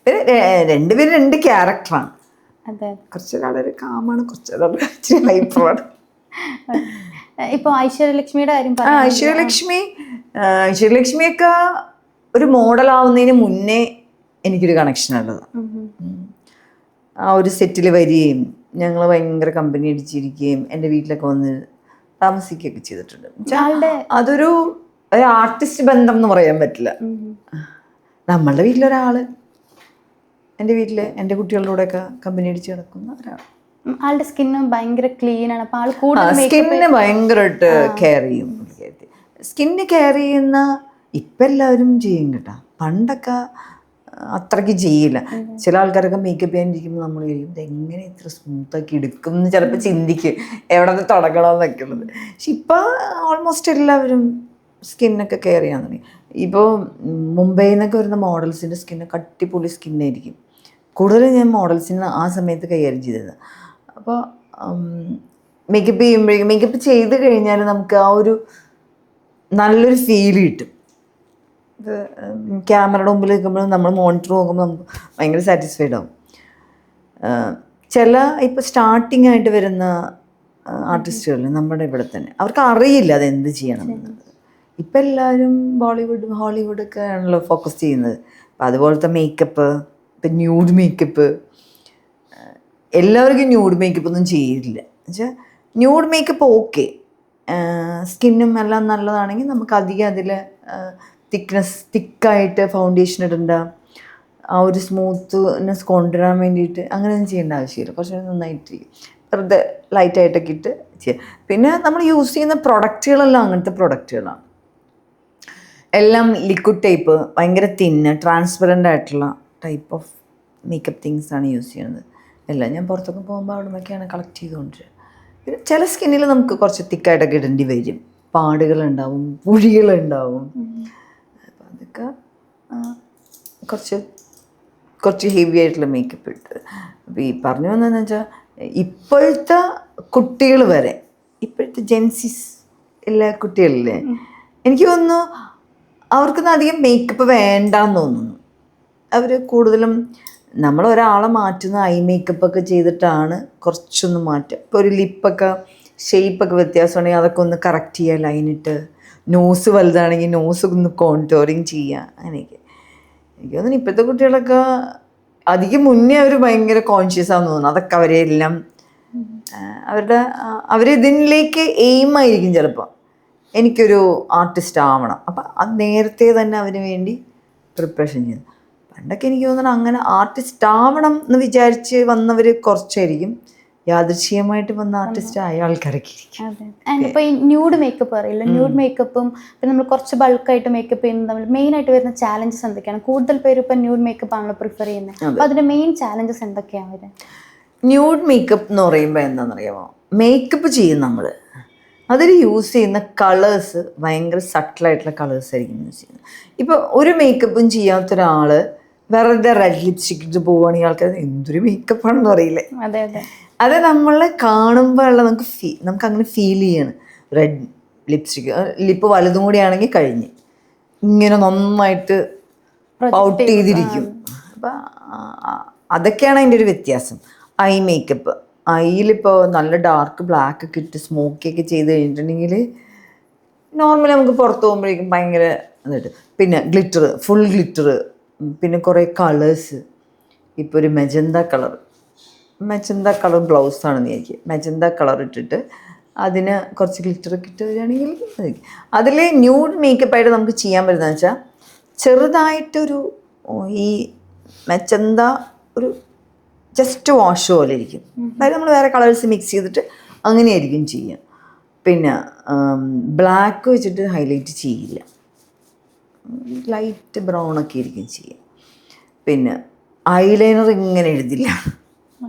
പിന്നെ രണ്ടുപേരും 2 ക്യാരക്ടറാണ്. കുറച്ചൊരാളൊരു കാമാണ്, കുറച്ചൊരാൾ ഇച്ചിരി ഹൈപ്പറാണ്. ഇപ്പോൾ ഐശ്വര്യലക്ഷ്മിയുടെ കാര്യം ഐശ്വര്യലക്ഷ്മിയൊക്കെ ഒരു മോഡലാവുന്നതിന് മുന്നേ എനിക്കൊരു കണക്ഷൻ ഉള്ളത്. ആ ഒരു സെറ്റിൽ വരികയും ഞങ്ങൾ ഭയങ്കര കമ്പനി അടിച്ചിരിക്കുകയും എൻ്റെ വീട്ടിലൊക്കെ വന്ന് താമസിക്കുകയൊക്കെ ചെയ്തിട്ടുണ്ട്. അതൊരു ആർട്ടിസ്റ്റ് ബന്ധം എന്ന് പറയാൻ പറ്റില്ല. നമ്മളുടെ വീട്ടിലൊരാള് എൻ്റെ വീട്ടിൽ എൻ്റെ കുട്ടികളുടെ കൂടെയൊക്കെ കമ്പനി അടിച്ച് കിടക്കുന്ന ഒരാൾ. ആളുടെ സ്കിന്ന് ഭയങ്കര ക്ലീൻ ആണ്. അപ്പോൾ ആൾ കൂടുതൽ സ്കിന്നിന് ഭയങ്കരമായിട്ട് കെയർ ചെയ്യും. സ്കിന്ന് കെയർ ചെയ്യുന്ന ഇപ്പം എല്ലാവരും ചെയ്യും കേട്ടോ. പണ്ടൊക്കെ അത്രയ്ക്ക് ചെയ്യില്ല. ചില ആൾക്കാരൊക്കെ മേക്കപ്പ് ചെയ്യാനിരിക്കുമ്പോൾ നമ്മൾ കഴിയും ഇതെങ്ങനെ ഇത്ര സ്മൂത്താക്കി എടുക്കും എന്ന് ചിലപ്പോൾ ചിന്തിക്കും, എവിടെ നിന്ന് തുടങ്ങണമെന്നൊക്കെ ഉള്ളത്. പക്ഷെ ഇപ്പോൾ ഓൾമോസ്റ്റ് എല്ലാവരും സ്കിന്നൊക്കെ കെയർ ചെയ്യാൻ തുടങ്ങി. ഇപ്പോൾ മുംബൈയിൽ നിന്നൊക്കെ വരുന്ന മോഡൽസിൻ്റെ സ്കിന്ന് കട്ടിപ്പൊളി സ്കിന്നായിരിക്കും. കൂടുതലും ഞാൻ മോഡൽസിന് ആ സമയത്ത് കൈകാര്യം ചെയ്തത്. അപ്പോൾ മേക്കപ്പ് ചെയ്യുമ്പോഴേക്കും മേക്കപ്പ് ചെയ്ത് കഴിഞ്ഞാൽ നമുക്ക് ആ ഒരു നല്ലൊരു ഫീൽ കിട്ടും. ഇത് ക്യാമറയുടെ മുമ്പിൽ നിൽക്കുമ്പോഴും നമ്മൾ മോണിറ്റർ നോക്കുമ്പോൾ നമുക്ക് ഭയങ്കര സാറ്റിസ്ഫൈഡ് ആവും. ചില ഇപ്പോൾ സ്റ്റാർട്ടിങ് ആയിട്ട് വരുന്ന ആർട്ടിസ്റ്റുകൾ നമ്മുടെ ഇവിടെ തന്നെ അവർക്ക് അറിയില്ല അതെന്ത് ചെയ്യണം എന്നുള്ളത്. ഇപ്പം എല്ലാവരും ബോളിവുഡ് ഹോളിവുഡൊക്കെ ആണല്ലോ ഫോക്കസ് ചെയ്യുന്നത്. അപ്പം അതുപോലത്തെ മേക്കപ്പ്, ഇപ്പം ന്യൂഡ് മേക്കപ്പ്, എല്ലാവർക്കും ന്യൂഡ് മേക്കപ്പ് ഒന്നും ചെയ്യില്ല. എന്നുവെച്ചാൽ ന്യൂഡ് മേക്കപ്പ് ഓക്കെ, സ്കിന്നും എല്ലാം നല്ലതാണെങ്കിൽ നമുക്ക് അധികം അതിൽ തിക്കായിട്ട് ഫൗണ്ടേഷൻ ഇടണ്ട, ആ ഒരു സ്മൂത്ത്നെസ് കൊണ്ടുവരാൻ വേണ്ടിയിട്ട് അങ്ങനെയൊന്നും ചെയ്യേണ്ട ആവശ്യമില്ല. കുറച്ച് നന്നായിട്ട് വെറുതെ ലൈറ്റായിട്ടൊക്കെ ഇട്ട് ചെയ്യാം. പിന്നെ നമ്മൾ യൂസ് ചെയ്യുന്ന പ്രൊഡക്റ്റുകളെല്ലാം അങ്ങനത്തെ പ്രൊഡക്റ്റുകളാണ്. എല്ലാം ലിക്വിഡ് ടൈപ്പ്, ഭയങ്കര തിന്ന് ട്രാൻസ്പെറൻ്റ് ആയിട്ടുള്ള ടൈപ്പ് ഓഫ് മേക്കപ്പ് തിങ്സാണ് യൂസ് ചെയ്യുന്നത്. എല്ലാം ഞാൻ പുറത്തൊക്കെ പോകുമ്പോൾ അവിടെ നിന്നൊക്കെയാണ് കളക്ട് ചെയ്തുകൊണ്ടിരുന്നത്. പിന്നെ ചില സ്കിന്നിൽ നമുക്ക് കുറച്ച് തിക്കായിട്ടൊക്കെ ഇടേണ്ടി വരും, പാടുകളുണ്ടാവും, പുഴികളുണ്ടാവും. അപ്പം അതൊക്കെ കുറച്ച് ഹെവി ആയിട്ടുള്ള മേക്കപ്പ് ഇട്ട്. അപ്പോൾ ഈ പറഞ്ഞു വന്നതെന്ന് വെച്ചാൽ ഇപ്പോഴത്തെ കുട്ടികൾ വരെ, ഇപ്പോഴത്തെ ജെൻസിസ് എല്ലാ കുട്ടികളില്ലേ, എനിക്ക് തോന്നുന്നു അവർക്കൊന്നും അധികം മേക്കപ്പ് വേണ്ടാന്ന് തോന്നുന്നു. അവർ കൂടുതലും നമ്മൾ ഒരാളെ മാറ്റുന്ന ഐ മേക്കപ്പൊക്കെ ചെയ്തിട്ടാണ് കുറച്ചൊന്ന് മാറ്റുക. ഇപ്പോൾ ഒരു ലിപ്പൊക്കെ ഷേപ്പൊക്കെ വ്യത്യാസമാണെങ്കിൽ അതൊക്കെ ഒന്ന് കറക്റ്റ് ചെയ്യുക, ലൈനിട്ട്. നോസ് വലുതാണെങ്കിൽ നോസ് ഒന്ന് കോൺടോറിങ് ചെയ്യുക, അങ്ങനെയൊക്കെ. എനിക്ക് തോന്നുന്നു ഇപ്പോഴത്തെ കുട്ടികളൊക്കെ അധികം മുന്നേ അവർ ഭയങ്കര കോൺഷ്യസ് ആണെന്ന് തോന്നുന്നു. അതൊക്കെ അവരെല്ലാം അവരിതിലേക്ക് എയിമായിരിക്കും ചിലപ്പോൾ, എനിക്കൊരു ആർട്ടിസ്റ്റ് ആവണം. അപ്പം അത് നേരത്തെ തന്നെ അതിന് വേണ്ടി പ്രിപ്പറേഷൻ ചെയ്യുന്നു. പണ്ടൊക്കെ എനിക്ക് തോന്നുന്നു അങ്ങനെ ആർട്ടിസ്റ്റ് ആവണം എന്ന് വിചാരിച്ച് വന്നവർ കുറച്ചായിരിക്കും. യാദൃശ്ചികമായിട്ട് വന്ന ആർട്ടിസ്റ്റ് ആയ ആൾക്കാരൊക്കെ ഇരിക്കും. അതെ. ഇപ്പൊ ഈ ന്യൂഡ് മേക്കപ്പ് അറിയില്ല, ന്യൂഡ് മേക്കപ്പും പിന്നെ നമ്മൾ കുറച്ച് ബൾക്കായിട്ട് മേക്കപ്പ് ചെയ്യുന്നത് തമ്മിൽ മെയിൻ ആയിട്ട് വരുന്ന ചാലഞ്ചസ് എന്തൊക്കെയാണ്? കൂടുതൽ പേര് ഇപ്പൊ ന്യൂഡ് മേക്കപ്പ് ആണല്ലോ പ്രിഫർ ചെയ്യുന്നത്. അപ്പൊ അതിന്റെ മെയിൻ ചാലഞ്ചസ് എന്തൊക്കെയാണ് വരുന്നത്? ന്യൂഡ് മേക്കപ്പ് എന്ന് പറയുമ്പോൾ എന്താണെന്നറിയാമോ, മേക്കപ്പ് ചെയ്യും നമ്മൾ, അതിൽ യൂസ് ചെയ്യുന്ന കളേഴ്സ് ഭയങ്കര സട്ടിലായിട്ടുള്ള കളേഴ്സ് ആയിരിക്കും യൂസ് ചെയ്യുന്നത്. ഇപ്പോൾ ഒരു മേക്കപ്പും ചെയ്യാത്ത ഒരാൾ വെറുതെ റെഡ് ലിപ്സ്റ്റിക് ഇട്ട് പോവുകയാണെങ്കിൽ ആൾക്കാർ എന്തൊരു മേക്കപ്പാണെന്ന് അറിയില്ലേ. അതെ അതെ. അത് നമ്മൾ കാണുമ്പോഴുള്ള നമുക്ക് അങ്ങനെ ഫീൽ ചെയ്യാണ്. റെഡ് ലിപ്സ്റ്റിക്, ലിപ്പ് വലുതും കൂടി ആണെങ്കിൽ കഴിഞ്ഞ് ഇങ്ങനെ നന്നായിട്ട് ഔട്ട് ചെയ്തിരിക്കും. അപ്പം അതൊക്കെയാണ് അതിൻ്റെ ഒരു വ്യത്യാസം. ഐ മേക്കപ്പ്, ഐയിലിപ്പോൾ നല്ല ഡാർക്ക് ബ്ലാക്ക് ഒക്കെ ഇട്ട് സ്മോക്കിയൊക്കെ ചെയ്ത് കഴിഞ്ഞിട്ടുണ്ടെങ്കിൽ നോർമലി നമുക്ക് പുറത്ത് പോകുമ്പോഴേക്കും ഭയങ്കര ഇതായിട്ട്. പിന്നെ ഗ്ലിറ്റർ, ഫുൾ ഗ്ലിറ്റർ, പിന്നെ കുറേ കളേഴ്സ്. ഇപ്പോൾ ഒരു മെജന്ത കളർ ബ്ലൗസാണെന്ന് വിചാരിക്കും, മെജന്ത കളർ ഇട്ടിട്ട് അതിന് കുറച്ച് ഗ്ലിറ്ററൊക്കെ ഇട്ട് വരികയാണെങ്കിൽ അതിൽ ന്യൂഡ് മേക്കപ്പായിട്ട് നമുക്ക് ചെയ്യാൻ പറ്റുന്നതെന്ന് വെച്ചാൽ ചെറുതായിട്ടൊരു ഈ മെജന്ത ഒരു ജസ്റ്റ് വാഷ് പോലെ ഇരിക്കും. അതായത് നമ്മൾ വേറെ കളേഴ്സ് മിക്സ് ചെയ്തിട്ട് അങ്ങനെയായിരിക്കും ചെയ്യുക. പിന്നെ ബ്ലാക്ക് വെച്ചിട്ട് ഹൈലൈറ്റ് ചെയ്യില്ല, ലൈറ്റ് ബ്രൗൺ ഒക്കെ ആയിരിക്കും ചെയ്യുക. പിന്നെ ഐലൈനർ ഇങ്ങനെ എഴുതില്ല.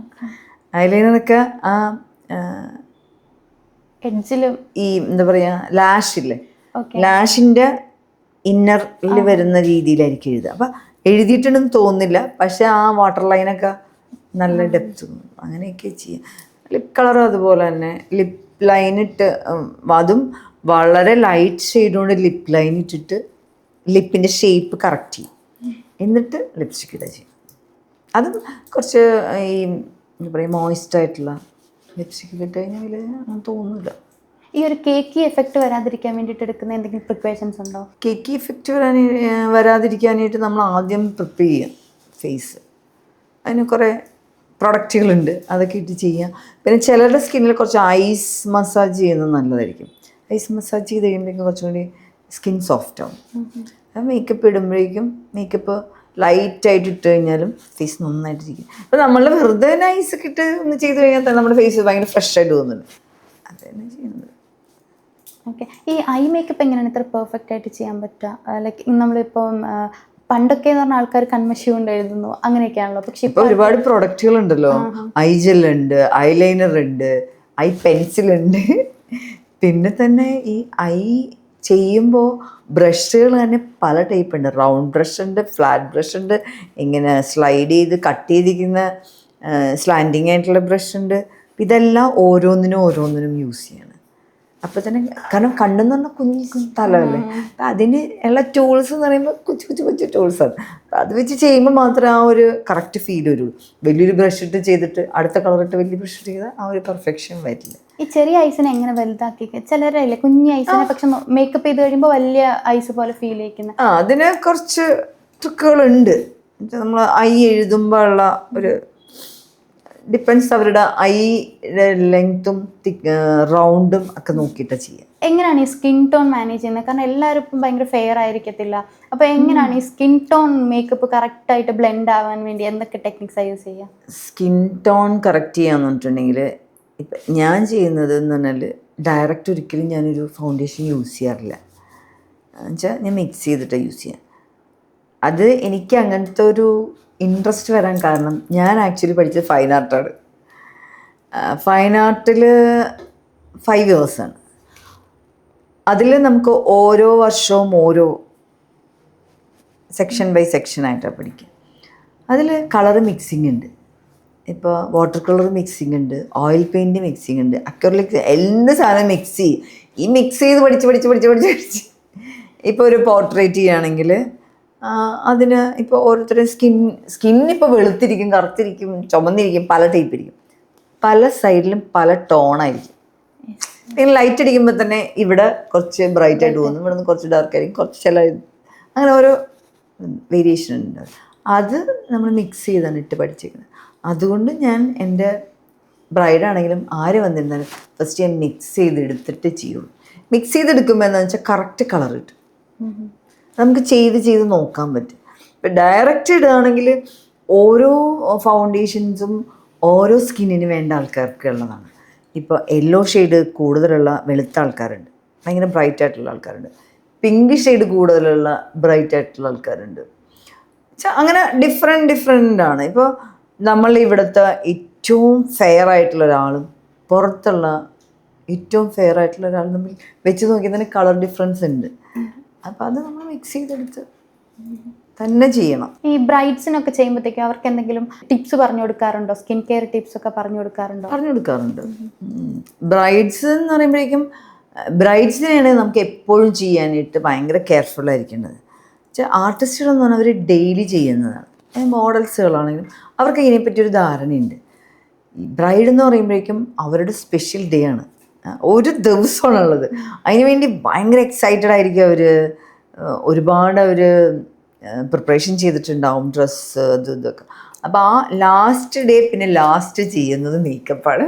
ഐലൈനറൊക്കെ ആ എഡ്ജിലും ഈ എന്താ പറയുക ലാഷില്ലേ, ലാഷിൻ്റെ ഇന്നറിൽ വരുന്ന രീതിയിലായിരിക്കും എഴുതുക. അപ്പം എഴുതിയിട്ടുണ്ടെന്ന് തോന്നുന്നില്ല, പക്ഷെ ആ വാട്ടർ ലൈനൊക്കെ നല്ല ഡെപ്ത് അങ്ങനെയൊക്കെ ചെയ്യാം. ലിപ് കളറും അതുപോലെ തന്നെ ലിപ് ലൈനിട്ട്, അതും വളരെ ലൈറ്റ് ഷെയ്ഡ് കൊണ്ട് ലിപ് ലൈൻ ഇട്ടിട്ട് ലിപ്പിൻ്റെ ഷേപ്പ് കറക്റ്റ് ചെയ്യും, എന്നിട്ട് ലിപ്സ്റ്റിക് ഇടുക ചെയ്യും. അതും കുറച്ച് ഈ എന്താ പറയുക മോയിസ്റ്റായിട്ടുള്ള ലിപ്സ്റ്റിക് ഇട്ട് കഴിഞ്ഞാൽ വലിയ തോന്നില്ല. ഈ ഒരു കേക്കി എഫക്റ്റ് വരാതിരിക്കാൻ വേണ്ടിയിട്ട് എടുക്കുന്ന എന്തെങ്കിലും പ്രിപ്പറേഷൻസ് ഉണ്ടോ? കേക്കി എഫക്റ്റ് വരാതിരിക്കാനായിട്ട് നമ്മൾ ആദ്യം പ്രിപ്പയർ ചെയ്യാം ഫേസ്. അതിന് കുറേ പ്രൊഡക്റ്റുകളുണ്ട്, അതൊക്കെ ഇട്ട് ചെയ്യാം. പിന്നെ ചിലരുടെ സ്കിന്നിൽ കുറച്ച് ഐസ് മസാജ് ചെയ്യുന്നത് നല്ലതായിരിക്കും. ഐസ് മസാജ് ചെയ്ത് കഴിയുമ്പോഴേക്കും കുറച്ചും കൂടി സ്കിൻ സോഫ്റ്റ് ആവും. മേക്കപ്പ് ഇടുമ്പോഴേക്കും മേക്കപ്പ് ലൈറ്റായിട്ട് ഇട്ട് കഴിഞ്ഞാലും ഫേസ് നന്നായിട്ടിരിക്കും. അപ്പോൾ നമ്മൾ വെറുതെ ഐസൊക്കെ ഇട്ട് ഒന്ന് ചെയ്ത് കഴിഞ്ഞാൽ തന്നെ നമ്മുടെ ഫേസ് ഭയങ്കര ഫ്രഷ് ആയിട്ട് തോന്നുന്നുണ്ട്. അത് തന്നെ ചെയ്യുന്നത്. ഓക്കെ. ഈ ഐ മേക്കപ്പ് എങ്ങനെയാണ് ഇത്ര പെർഫെക്റ്റ് ആയിട്ട് ചെയ്യാൻ പറ്റുക? ലൈക്ക് നമ്മളിപ്പം പണ്ടൊക്കെ എന്ന് പറഞ്ഞാൽ ആൾക്കാർ കൺമഷി കൊണ്ട് എഴുതുന്നു, അങ്ങനെയൊക്കെയാണല്ലോ. പക്ഷെ ഇപ്പോൾ ഒരുപാട് പ്രൊഡക്റ്റുകളുണ്ടല്ലോ. ഐ ജെൽ ഉണ്ട്, ഐലൈനർ ഉണ്ട്, ഐ പെൻസിലുണ്ട്. പിന്നെ തന്നെ ഈ ഐ ചെയ്യുമ്പോൾ ബ്രഷുകൾ തന്നെ പല ടൈപ്പ് ഉണ്ട്. റൗണ്ട് ബ്രഷ് ഉണ്ട്, ഫ്ലാറ്റ് ബ്രഷ് ഉണ്ട്, ഇങ്ങനെ സ്ലൈഡ് ചെയ്ത് കട്ട് ചെയ്തിരിക്കുന്ന സ്ലാൻഡിങ് ആയിട്ടുള്ള ബ്രഷ് ഉണ്ട്. ഇതെല്ലാം ഓരോന്നിനും യൂസ് ചെയ്യണം. അപ്പോൾ തന്നെ കാരണം കണ്ണെന്ന് പറഞ്ഞാൽ കുഞ്ഞു സ്ഥലമല്ലേ, അപ്പം അതിന് ഉള്ള ടൂൾസ് എന്ന് പറയുമ്പോൾ കൊച്ചു ടൂൾസാണ്. അത് വെച്ച് ചെയ്യുമ്പോൾ മാത്രമേ ആ ഒരു കറക്റ്റ് ഫീൽ വരുള്ളൂ. വലിയൊരു ബ്രഷ് ഇട്ട് ചെയ്തിട്ട് അടുത്ത കളറിട്ട് വലിയ ബ്രഷ് ഇട്ട് ചെയ്താൽ ആ ഒരു പെർഫെക്ഷൻ വരില്ല. ഈ ചെറിയ ഐസിനെ എങ്ങനെ വലുതാക്കി? ചിലരല്ലേ കുഞ്ഞു ഐസിനെ പക്ഷെ മേക്കപ്പ് ചെയ്ത് കഴിയുമ്പോൾ വലിയ ഐസ് പോലെ ഫീൽ ചെയ്യിക്കുന്നത്. അതിന് കുറച്ച് ട്രിക്കുകളുണ്ട്. നമ്മൾ ഐ എഴുതുമ്പോൾ ഉള്ള ഒരു ഡിപ്പെൻസ് അവരുടെ ഐയുടെ ലെങ്ത്തും റൗണ്ടും ഒക്കെ നോക്കിയിട്ടാണ് ചെയ്യുക. എങ്ങനെയാണ് ഈ സ്കിൻ ടോൺ മാനേജ് ചെയ്യുന്നത്? കാരണം എല്ലാവരും ഇപ്പം ഭയങ്കര ഫെയർ ആയിരിക്കത്തില്ല. അപ്പോൾ എങ്ങനെയാണ് ഈ സ്കിൻ ടോൺ മേക്കപ്പ് കറക്റ്റായിട്ട് ബ്ലെൻഡ് ആവാൻ വേണ്ടി എന്തൊക്കെ ടെക്നിക്സാണ് യൂസ് ചെയ്യുക? സ്കിൻ ടോൺ കറക്റ്റ് ചെയ്യാന്ന് പറഞ്ഞിട്ടുണ്ടെങ്കിൽ ഇപ്പം ഞാൻ ചെയ്യുന്നത് എന്ന് പറഞ്ഞാൽ ഡയറക്റ്റ് ഒരിക്കലും ഞാനൊരു ഫൗണ്ടേഷൻ യൂസ് ചെയ്യാറില്ല. എന്നുവെച്ചാൽ ഞാൻ മിക്സ് ചെയ്തിട്ടാണ് യൂസ് ചെയ്യാം. അത് എനിക്ക് അങ്ങനത്തെ ഒരു ഇൻട്രസ്റ്റ് വരാൻ കാരണം ഞാൻ ആക്ച്വലി പഠിച്ചത് ഫൈൻ ആർട്ടാണ്. ഫൈൻ ആർട്ടിൽ 5 ഇയേഴ്സാണ്. അതിൽ നമുക്ക് ഓരോ വർഷവും ഓരോ സെക്ഷൻ ബൈ സെക്ഷനായിട്ടാണ് പഠിക്കുക. അതിൽ കളറ് മിക്സിംഗ് ഉണ്ട്, ഇപ്പോൾ വാട്ടർ കളർ മിക്സിംഗ് ഉണ്ട്, ഓയിൽ പെയിൻറ്റ് മിക്സിംഗ് ഉണ്ട്, അക്രിലിക്, എല്ലാ സാധനം മിക്സ് ചെയ്യും. ഈ മിക്സ് ചെയ്ത് പഠിച്ച് ഇപ്പോൾ ഒരു പോർട്രേറ്റ് ചെയ്യുകയാണെങ്കിൽ അതിന് ഇപ്പോൾ ഓരോരുത്തരുടെ സ്കിന്നിപ്പോൾ വെളുത്തിരിക്കും, കറുത്തിരിക്കും, ചുമന്നിരിക്കും, പല ടൈപ്പ് ഇരിക്കും, പല സൈഡിലും പല ടോണായിരിക്കും. പിന്നെ ലൈറ്റ് അടിക്കുമ്പോൾ തന്നെ ഇവിടെ കുറച്ച് ബ്രൈറ്റ് ആയിട്ട് തോന്നും, ഇവിടെ നിന്ന് കുറച്ച് ഡാർക്ക് ആയിരിക്കും, കുറച്ച് ചില അങ്ങനെ ഓരോ വേരിയേഷൻ ഉണ്ട്. അത് നമ്മൾ മിക്സ് ചെയ്താണ് ഇട്ട് പഠിച്ചിരിക്കുന്നത്. അതുകൊണ്ട് ഞാൻ എൻ്റെ ബ്രൈഡാണെങ്കിലും ആര് വന്നിരുന്നാലും ഫസ്റ്റ് ഞാൻ മിക്സ് ചെയ്തെടുത്തിട്ട് ചെയ്യുള്ളൂ. മിക്സ് ചെയ്തെടുക്കുമ്പോൾ എന്താണെന്ന് വെച്ചാൽ കറക്റ്റ് കളർ കിട്ടും, നമുക്ക് ചെയ്ത് നോക്കാൻ പറ്റും. ഇപ്പം ഡയറക്റ്റ് ഇടുകയാണെങ്കിൽ ഓരോ ഫൗണ്ടേഷൻസും ഓരോ സ്കിന്നിന് വേണ്ട ആൾക്കാർക്ക് ഉള്ളതാണ്. ഇപ്പോൾ യെല്ലോ ഷെയ്ഡ് കൂടുതലുള്ള വെളുത്ത ആൾക്കാരുണ്ട്, ഭയങ്കര ബ്രൈറ്റ് ആയിട്ടുള്ള ആൾക്കാരുണ്ട്. പിങ്ക് ഷെയ്ഡ് കൂടുതലുള്ള ബ്രൈറ്റ് ആയിട്ടുള്ള ആൾക്കാരുണ്ട്. അങ്ങനെ ഡിഫറെൻ്റ് ആണ്. ഇപ്പോൾ നമ്മൾ ഇവിടുത്തെ ഏറ്റവും ഫെയർ ആയിട്ടുള്ള ഒരാളും പുറത്തുള്ള ഏറ്റവും ഫെയർ ആയിട്ടുള്ള ഒരാളും തമ്മിൽ വെച്ച് നോക്കിയാൽ തന്നെ കളർ ഡിഫറൻസ് ഉണ്ട്. അപ്പോൾ അത് നമ്മൾ മിക്സ് ചെയ്തെടുത്ത് തന്നെ ചെയ്യണം. ഈ ബ്രൈഡ്സിനൊക്കെ ചെയ്യുമ്പോഴത്തേക്കും അവർക്ക് എന്തെങ്കിലും ടിപ്സ് പറഞ്ഞു കൊടുക്കാറുണ്ടോ? സ്കിൻ കെയർ ടിപ്സ് ഒക്കെ പറഞ്ഞു കൊടുക്കാറുണ്ടോ? പറഞ്ഞു കൊടുക്കാറുണ്ട്. ബ്രൈഡ്സ് എന്ന് പറയുമ്പോഴേക്കും ബ്രൈഡ്സിനെയാണ് നമുക്ക് എപ്പോഴും ചെയ്യാനായിട്ട് ഭയങ്കര കെയർഫുൾ ആയിരിക്കേണ്ടത്. ആർട്ടിസ്റ്റുകളെന്ന് പറഞ്ഞാൽ അവർ ഡെയിലി ചെയ്യുന്നതാണ്. മോഡൽസുകളാണെങ്കിലും അവർക്ക് ഇതിനെപ്പറ്റി ഒരു ധാരണയുണ്ട്. ഈ ബ്രൈഡ് എന്ന് പറയുമ്പോഴേക്കും അവരുടെ സ്പെഷ്യൽ ഡേ ആണ്, ഒരു ദിവസമാണുള്ളത്. അതിനുവേണ്ടി ഭയങ്കര എക്സൈറ്റഡ് ആയിരിക്കും അവർ. ഒരുപാട് അവർ പ്രിപ്പറേഷൻ ചെയ്തിട്ടുണ്ടാവും, ഡ്രസ്സ് അത് ഇതൊക്കെ. അപ്പോൾ ആ ലാസ്റ്റ് ഡേ പിന്നെ ലാസ്റ്റ് ചെയ്യുന്നത് മേക്കപ്പാണ്.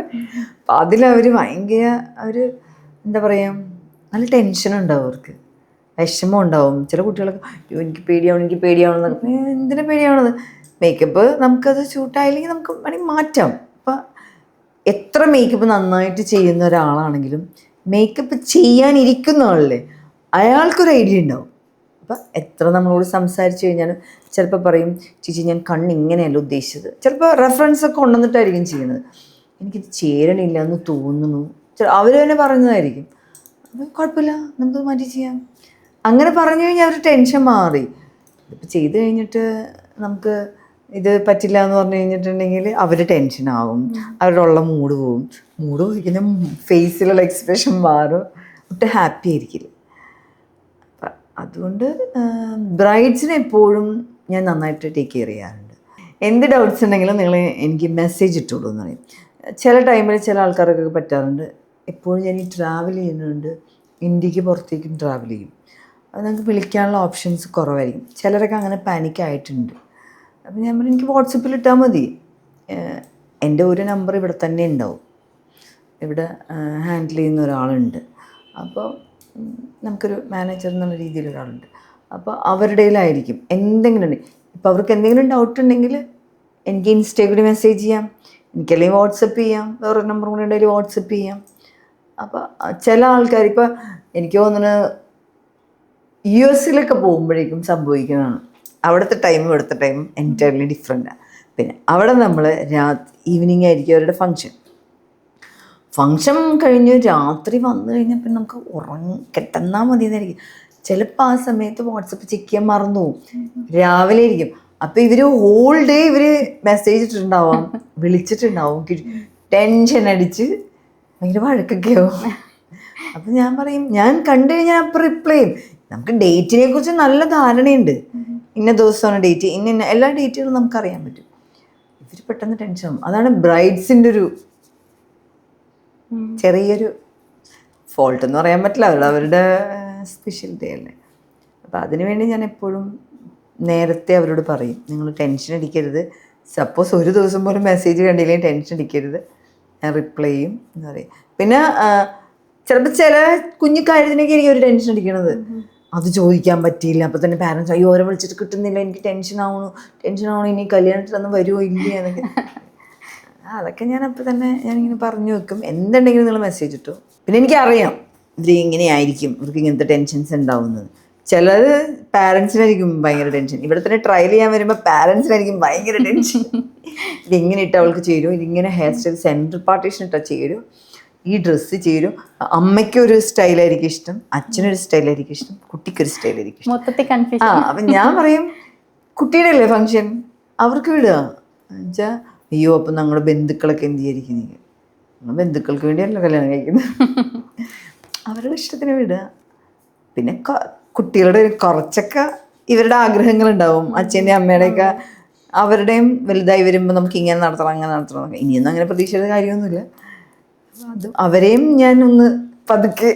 അപ്പം അതിലവർ ഭയങ്കര എന്താ പറയുക, നല്ല ടെൻഷൻ ഉണ്ടാവും, അവർക്ക് വിഷമം ഉണ്ടാവും. ചില കുട്ടികളൊക്കെ എനിക്ക് പേടിയാവണം എന്നൊക്കെ. എന്തിനാ പേടിയാവണത്? മേക്കപ്പ് നമുക്കത് ഷൂട്ടായില്ലെങ്കിൽ നമുക്ക് വേണമെങ്കിൽ മാറ്റാം. അപ്പം എത്ര മേക്കപ്പ് നന്നായിട്ട് ചെയ്യുന്ന ഒരാളാണെങ്കിലും മേക്കപ്പ് ചെയ്യാനിരിക്കുന്ന ആളല്ലേ അയാൾക്കൊരു ഐഡിയ ഉണ്ടാവും. അപ്പം എത്ര നമ്മളോട് സംസാരിച്ച് കഴിഞ്ഞാലും ചിലപ്പോൾ പറയും, ചേച്ചി ഞാൻ കണ്ണിങ്ങനെയല്ല ഉദ്ദേശിച്ചത്. ചിലപ്പോൾ റെഫറൻസൊക്കെ കൊണ്ടുവന്നിട്ടായിരിക്കും ചെയ്യുന്നത്. എനിക്കിത് ചേരണില്ല എന്ന് തോന്നുന്നു, അവർ തന്നെ പറയുന്നതായിരിക്കും. അപ്പം കുഴപ്പമില്ല, നമുക്കത് മാറ്റി ചെയ്യാം. അങ്ങനെ പറഞ്ഞു കഴിഞ്ഞാൽ അവർ ടെൻഷൻ മാറി. ഇപ്പം ചെയ്ത് കഴിഞ്ഞിട്ട് നമുക്ക് ഇത് പറ്റില്ല എന്ന് പറഞ്ഞു കഴിഞ്ഞിട്ടുണ്ടെങ്കിൽ അവർ ടെൻഷനാവും, അവരുടെ ഉള്ള മൂഡ് പോയിക്കുന്ന ഫേസിലുള്ള എക്സ്പ്രഷൻ മാറും, ഒട്ടും ഹാപ്പി ആയിരിക്കില്ല. അപ്പം അതുകൊണ്ട് ബ്രൈഡ്സിനെ എപ്പോഴും ഞാൻ നന്നായിട്ട് ടേക്ക് കെയർ ചെയ്യാറുണ്ട്. എന്ത് ഡൗട്ട്സ് ഉണ്ടെങ്കിലും നിങ്ങൾ എനിക്ക് മെസ്സേജ് ഇട്ടോളൂ എന്ന് പറയും. ചില ടൈമിൽ ചില ആൾക്കാർക്കൊക്കെ പറ്റാറുണ്ട്. എപ്പോഴും ഞാൻ ഈ ട്രാവൽ ചെയ്യുന്നുണ്ട്, ഇന്ത്യക്ക് പുറത്തേക്കും ട്രാവൽ ചെയ്യും. അത് നമുക്ക് വിളിക്കാനുള്ള ഓപ്ഷൻസ് കുറവായിരിക്കും. ചിലരൊക്കെ അങ്ങനെ പാനിക്കായിട്ടുണ്ട്. അപ്പം ഞാൻ പറഞ്ഞു, എനിക്ക് വാട്സപ്പിൽ ഇട്ടാൽ മതി, എൻ്റെ ഒരു നമ്പർ ഇവിടെ തന്നെ ഉണ്ടാവും, ഇവിടെ ഹാൻഡിൽ ചെയ്യുന്ന ഒരാളുണ്ട്. അപ്പോൾ നമുക്കൊരു മാനേജർ എന്നുള്ള രീതിയിൽ ഒരാളുണ്ട്. അപ്പോൾ അവരുടെയിലായിരിക്കും എന്തെങ്കിലും ഉണ്ടെങ്കിൽ. ഇപ്പോൾ അവർക്ക് എന്തെങ്കിലും ഡൗട്ട് ഉണ്ടെങ്കിൽ എനിക്ക് ഇൻസ്റ്റയിൽ കൂടി മെസ്സേജ് ചെയ്യാം, എനിക്കല്ലെങ്കിൽ വാട്സപ്പ് ചെയ്യാം, വേറൊരു നമ്പർ കൂടി ഉണ്ടെങ്കിൽ വാട്സപ്പ് ചെയ്യാം. അപ്പോൾ ചില ആൾക്കാർ ഇപ്പോൾ എനിക്ക് തോന്നുന്നത് US പോകുമ്പോഴേക്കും സംഭവിക്കുന്നതാണ്. അവിടുത്തെ ടൈമും എൻറ്റയർലി ഡിഫറെൻറ്റാണ്. പിന്നെ അവിടെ നമ്മൾ ഈവനിങ് ആയിരിക്കും അവരുടെ ഫങ്ഷൻ കഴിഞ്ഞ് രാത്രി വന്നു കഴിഞ്ഞാൽ പിന്നെ നമുക്ക് കിടന്നാൽ മതി എന്നായിരിക്കും. ചിലപ്പോൾ ആ സമയത്ത് വാട്സപ്പ് ചെക്ക് ചെയ്യാൻ മറന്നു പോകും, രാവിലെ ഇരിക്കും. അപ്പോൾ ഇവർ ഹോൾ ഡേ മെസ്സേജ് ഇട്ടിട്ടുണ്ടാവാം, വിളിച്ചിട്ടുണ്ടാവും, ടെൻഷൻ അടിച്ച് ഭയങ്കര വഴക്കൊക്കെ ആവും. അപ്പം ഞാൻ പറയും, ഞാൻ കണ്ടു കഴിഞ്ഞാൽ അപ്പം റിപ്ലൈ ചെയ്യും. നമുക്ക് ഡേറ്റിനെ കുറിച്ച് നല്ല ധാരണയുണ്ട്, ഇന്ന ദിവസമാണ് ഡേറ്റ്, ഇന്ന എല്ലാ ഡേറ്റുകളും നമുക്കറിയാൻ പറ്റും. ഇവർ പെട്ടെന്ന് ടെൻഷൻ. അതാണ് ബ്രൈഡ്സിൻ്റെ ഒരു ചെറിയൊരു ഫോൾട്ട് എന്ന് പറയാൻ പറ്റില്ല, അവരുടെ സ്പെഷ്യൽ ഡേ അല്ലേ. അപ്പോൾ അതിനുവേണ്ടി ഞാൻ എപ്പോഴും നേരത്തെ അവരോട് പറയും, നിങ്ങൾ ടെൻഷൻ അടിക്കരുത്. സപ്പോസ് ഒരു ദിവസം പോലും മെസ്സേജ് കണ്ടില്ലെങ്കിൽ ടെൻഷൻ അടിക്കരുത്, ഞാൻ റിപ്ലൈ ചെയ്യും എന്ന് പറയും. പിന്നെ ചിലപ്പോൾ ചില കുഞ്ഞു കാര്യത്തിനൊക്കെ ആയിരിക്കും ഒരു ടെൻഷൻ അടിക്കണത്, അത് ചോദിക്കാൻ പറ്റിയില്ല. അപ്പോൾ തന്നെ പാരൻസ്, അയ്യോ ഓരോ വിളിച്ചിട്ട് കിട്ടുന്നില്ല, എനിക്ക് ടെൻഷനാവണു, ഇനി കല്യാണത്തിലൊന്നും വരുമോ ഇല്ല എന്നൊക്കെ. അതൊക്കെ ഞാൻ അപ്പോൾ തന്നെ ഞാനിങ്ങനെ പറഞ്ഞു വെക്കും, എന്തുണ്ടെങ്കിലും നിങ്ങൾ മെസ്സേജ് ഇട്ടു. പിന്നെ എനിക്കറിയാം ഇവർ ഇങ്ങനെയായിരിക്കും, ഇവർക്ക് ഇങ്ങനത്തെ ടെൻഷൻസ് ഉണ്ടാവുന്നത്. ചിലത് പാരൻസിനായിരിക്കും ഭയങ്കര ടെൻഷൻ. ഇവിടെ തന്നെ ട്രയൽ ചെയ്യാൻ വരുമ്പോൾ പാരൻസിനായിരിക്കും ഭയങ്കര ടെൻഷൻ. ഇതിങ്ങനെ ഇട്ട് അവൾക്ക് ചേരും, ഇതിങ്ങനെ ഹെയർ സ്റ്റൈൽ സെൻട്രൽ പാർട്ടീഷൻ ഇട്ടാൽ ചേരും, ഈ ഡ്രസ്സ് ചേരും. അമ്മയ്ക്കൊരു സ്റ്റൈലായിരിക്കും ഇഷ്ടം, അച്ഛനൊരു സ്റ്റൈലായിരിക്കും ഇഷ്ടം, കുട്ടിക്കൊരു സ്റ്റൈലായിരിക്കും ഇഷ്ടം. അപ്പം ഞാൻ പറയും, കുട്ടിയുടെ അല്ലേ ഫങ്ഷൻ, അവർക്ക് വിടുക എന്നുവെച്ചാൽ. അയ്യോ അപ്പം ഞങ്ങളുടെ ബന്ധുക്കളൊക്കെ എന്ത് ചെയ്യായിരിക്കും, നിങ്ങൾ ബന്ധുക്കൾക്ക് വേണ്ടിയല്ല കല്യാണം കഴിക്കുന്നത്, അവരുടെ ഇഷ്ടത്തിന് വിടുക. പിന്നെ കുട്ടികളുടെ കുറച്ചൊക്കെ ഇവരുടെ ആഗ്രഹങ്ങളുണ്ടാവും, അച്ഛൻ്റെ അമ്മയുടെയൊക്കെ. അവരുടെയും വലുതായി വരുമ്പോൾ നമുക്ക് ഇങ്ങനെ നടത്തണം അങ്ങനെ നടത്തണം, ഇനിയൊന്നും അങ്ങനെ പ്രതീക്ഷിച്ച കാര്യമൊന്നുമില്ല. അത് അവരെയും ഞാൻ ഒന്ന് പതുക്കെ